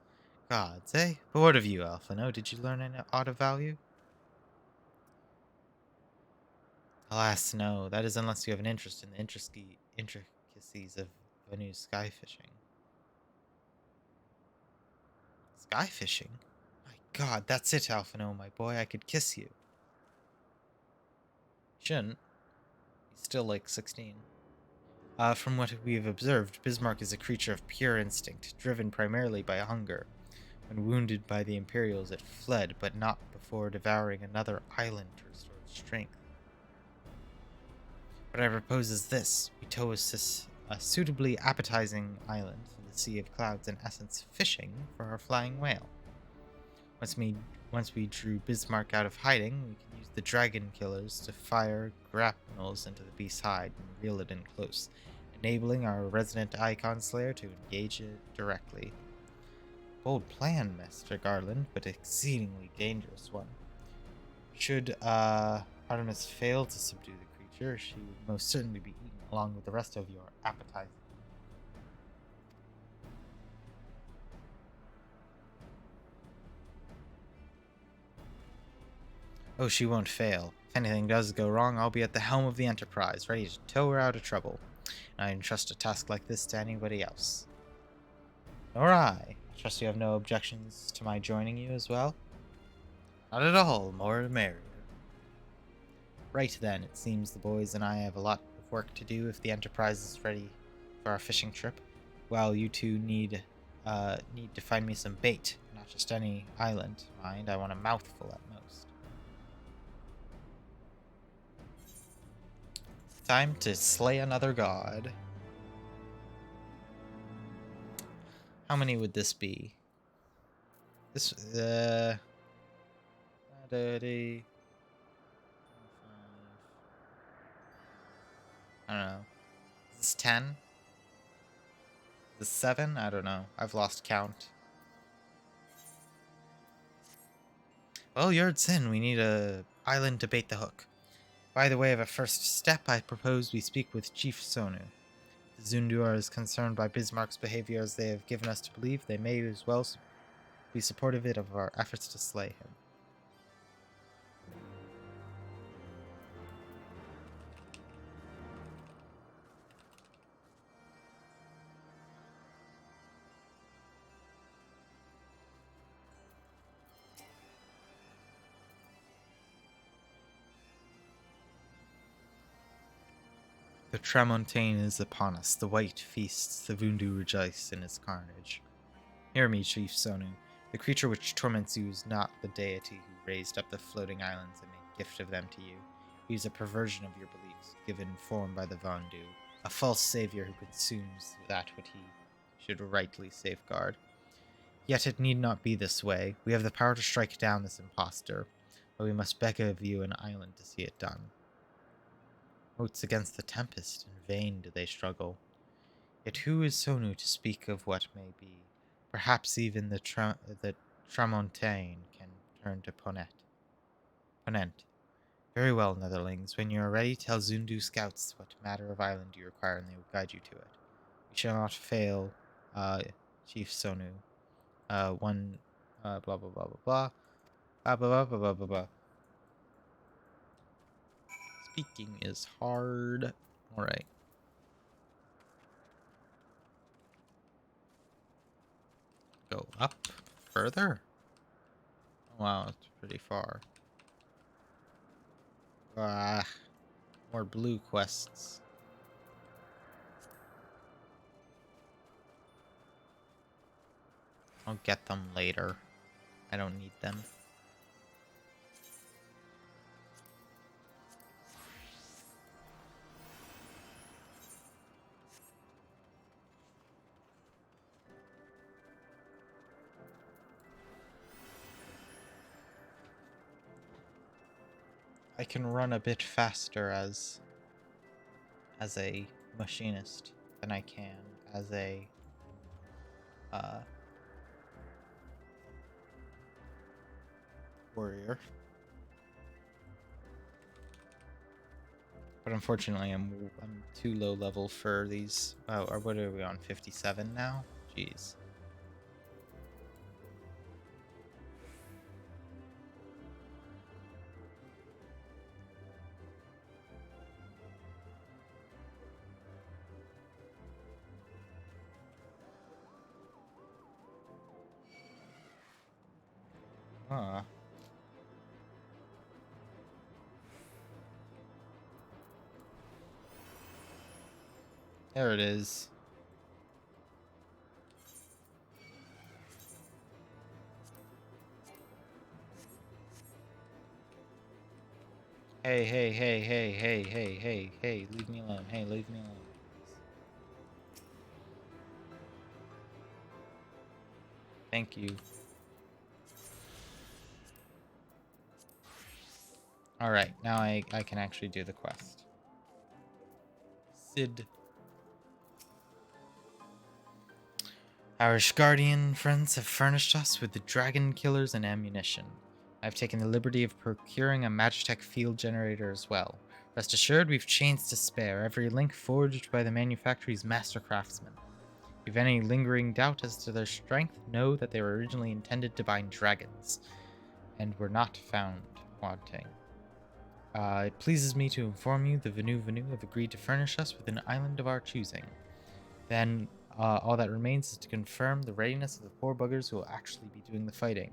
Gods, eh? But what of you, Alphino? Did you learn any aught of value? Alas, no. That is unless you have an interest in the intricacies of Vanu's sky fishing. Sky fishing? My god, that's it, Alphino, my boy. I could kiss you. Shouldn't. He's still like 16. From what we have observed, Bismarck is a creature of pure instinct, driven primarily by hunger. When wounded by the Imperials, it fled, but not before devouring another island to restore its strength. What I propose is this. We tow a suitably appetizing island in the Sea of Clouds, in essence fishing for our flying whale. Once we drew Bismarck out of hiding, we can use the dragon killers to fire grapnels into the beast's hide and reel it in close, enabling our resident Icon Slayer to engage it directly. Bold plan, Master Garland, but exceedingly dangerous one. Should Artemis fail to subdue the creature, she would most certainly be eaten along with the rest of your appetite. Oh, she won't fail. If anything does go wrong, I'll be at the helm of the Enterprise, ready to tow her out of trouble. And I entrust a task like this to anybody else. Nor I. Trust you have no objections to my joining you as well? Not at all. More the merrier. Right then, it seems the boys and I have a lot of work to do if the Enterprise is ready for our fishing trip. While you two need to find me some bait, not just any island. Mind, I want a mouthful at most. Time to slay another god. How many would this be? This, dirty. I don't know. Is this 10? Is this 7? I don't know. I've lost count. Well, Yard's in. We need a island to bait the hook. By the way of a first step, I propose we speak with Chief Sonu. If the Zundu are as concerned by Bismarck's behavior as they have given us to believe, they may as well be supportive of our efforts to slay him. The Tramontane is upon us. The white feasts. The Vundu rejoice in its carnage. Hear me, Chief Sonu. The creature which torments you is not the deity who raised up the floating islands and made gift of them to you. He is a perversion of your beliefs, given form by the Vandu, a false savior who consumes that what he should rightly safeguard. Yet it need not be this way. We have the power to strike down this impostor, but we must beg of you an island to see it done. Oats against the tempest, in vain do they struggle. Yet who is Sonu to speak of what may be? Perhaps even the Tramontane can turn to Ponent. Very well, Netherlings. When you are ready, tell Zundu scouts what matter of island you require, and they will guide you to it. We shall not fail, Chief Sonu. Blah blah blah blah blah blah. Blah blah blah blah blah blah. Speaking is hard. Alright. Go up further? Wow, it's pretty far. More blue quests. I'll get them later. I don't need them. I can run a bit faster as a machinist than I can as a warrior. But unfortunately, I'm too low level for these. Oh, or what are we on? 57 now? Jeez. Huh. There it is. Hey, hey, hey, hey, hey, hey, hey, hey, leave me alone. Hey, leave me alone. Thank you. Alright, now I can actually do the quest. Sid. Our Shgardian friends have furnished us with the dragon killers and ammunition. I've taken the liberty of procuring a Magitech field generator as well. Rest assured, we've chains to spare, every link forged by the manufactory's master craftsmen. If any lingering doubt as to their strength, know that they were originally intended to bind dragons, and were not found wanting. It pleases me to inform you the Venu have agreed to furnish us with an island of our choosing. Then, all that remains is to confirm the readiness of the poor buggers who will actually be doing the fighting.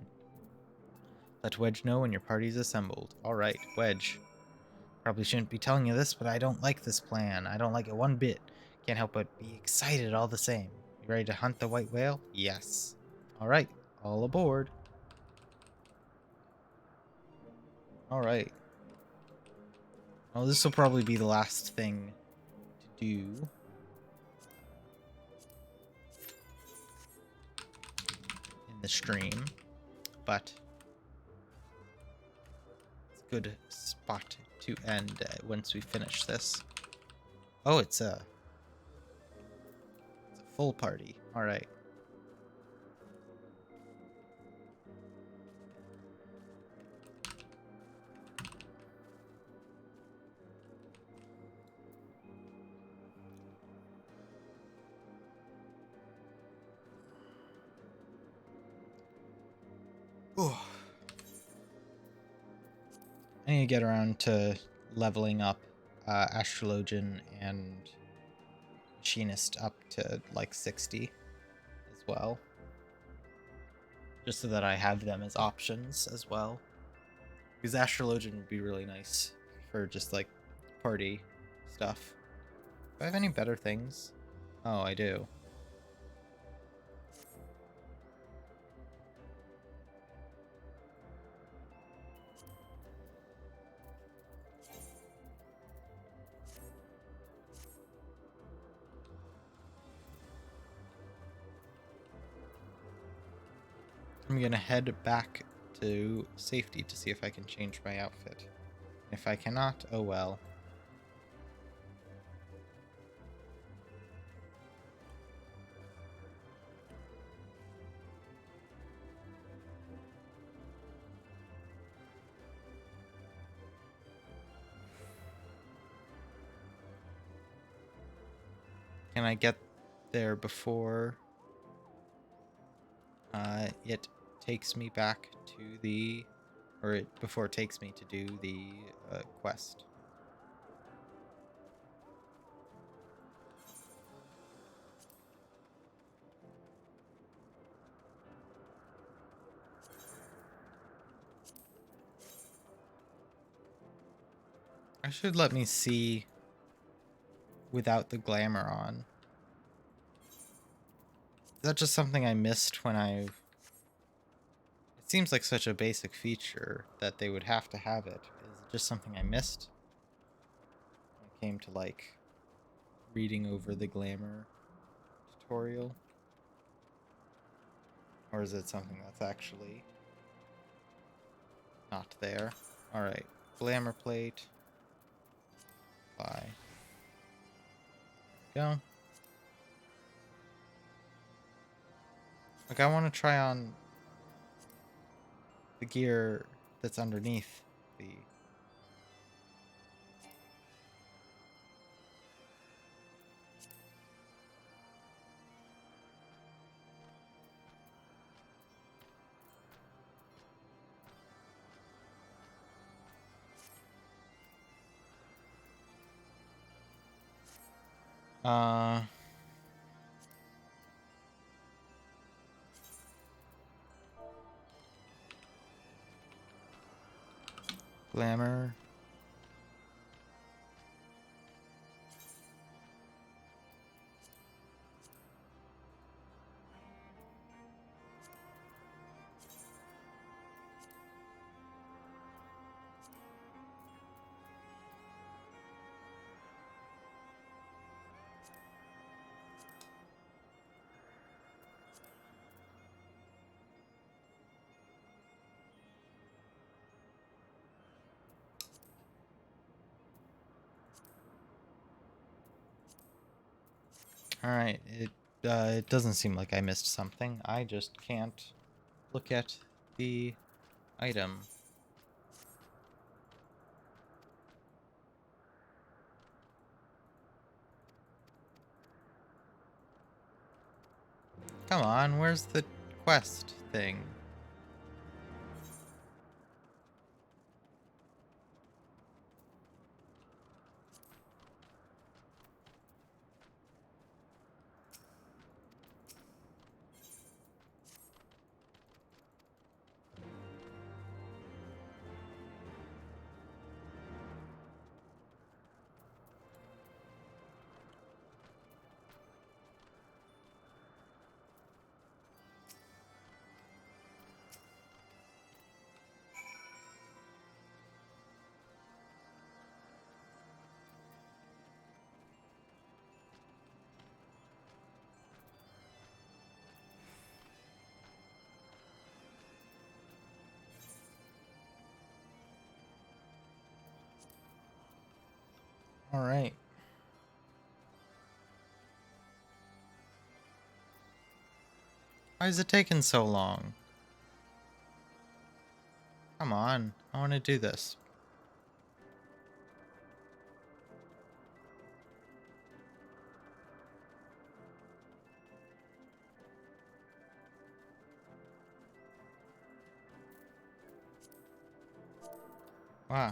Let Wedge know when your party's assembled. Alright, Wedge. Probably shouldn't be telling you this, but I don't like this plan. I don't like it one bit. Can't help but be excited all the same. You ready to hunt the white whale? Yes. Alright, all aboard. Alright. Well, this will probably be the last thing to do. In the stream. But it's a good spot to end once we finish this. Oh, it's a full party. Alright. Oh. I need to get around to leveling up Astrologian and Machinist up to like 60 as well. Just so that I have them as options as well. Because Astrologian would be really nice for just like party stuff. Do I have any better things? Oh, I do. I'm gonna head back to safety to see if I can change my outfit. If I cannot, oh well. Can I get there before it takes me back to the, before it takes me to do the quest? I should let me see without the glamour on. Is that just something I missed when I... It seems like such a basic feature that they would have to have it. Is it just something I missed when it came to, like, reading over the glamour tutorial? Or is it something that's actually not there? Alright, glamour plate. Apply. Go. Like, I want to try on the gear that's underneath the... Glamour. Alright, it doesn't seem like I missed something. I just can't look at the item. Come on, where's the quest thing? Alright. Why is it taking so long? Come on, I want to do this. Wow.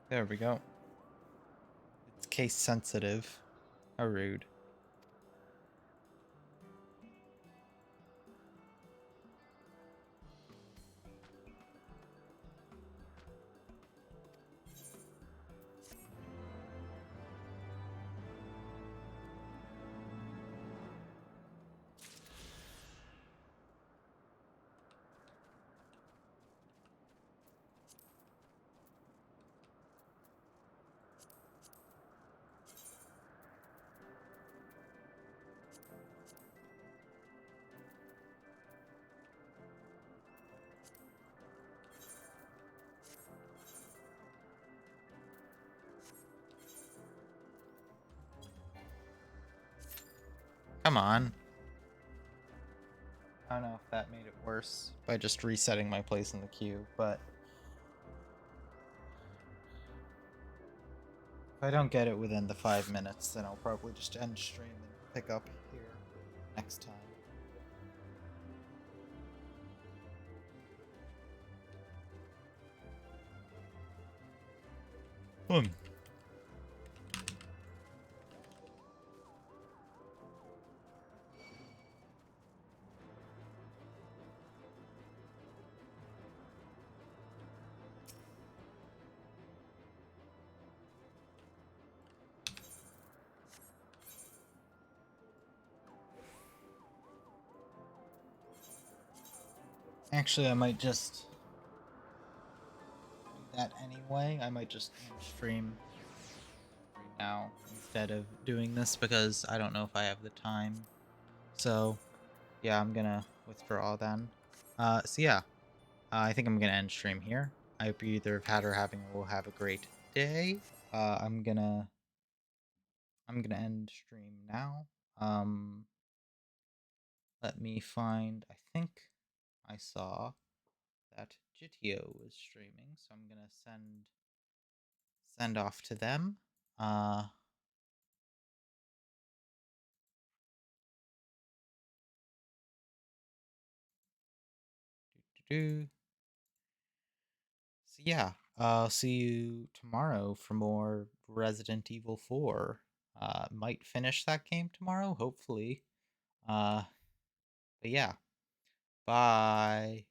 There we go. It's case sensitive. How rude. Come on. I don't know if that made it worse by just resetting my place in the queue, but if I don't get it within the 5 minutes, then I'll probably just end stream and pick up here next time. Boom. Actually, I might just do that anyway. I might just end stream right now instead of doing this because I don't know if I have the time. So, yeah, I'm gonna withdraw then. So yeah, I think I'm gonna end stream here. I hope you either have had or having will have a great day. I'm gonna end stream now. Let me find. I think I saw that Jitio was streaming, so I'm gonna send off to them. So yeah, I'll see you tomorrow for more Resident Evil 4. Might finish that game tomorrow, hopefully. But yeah, bye.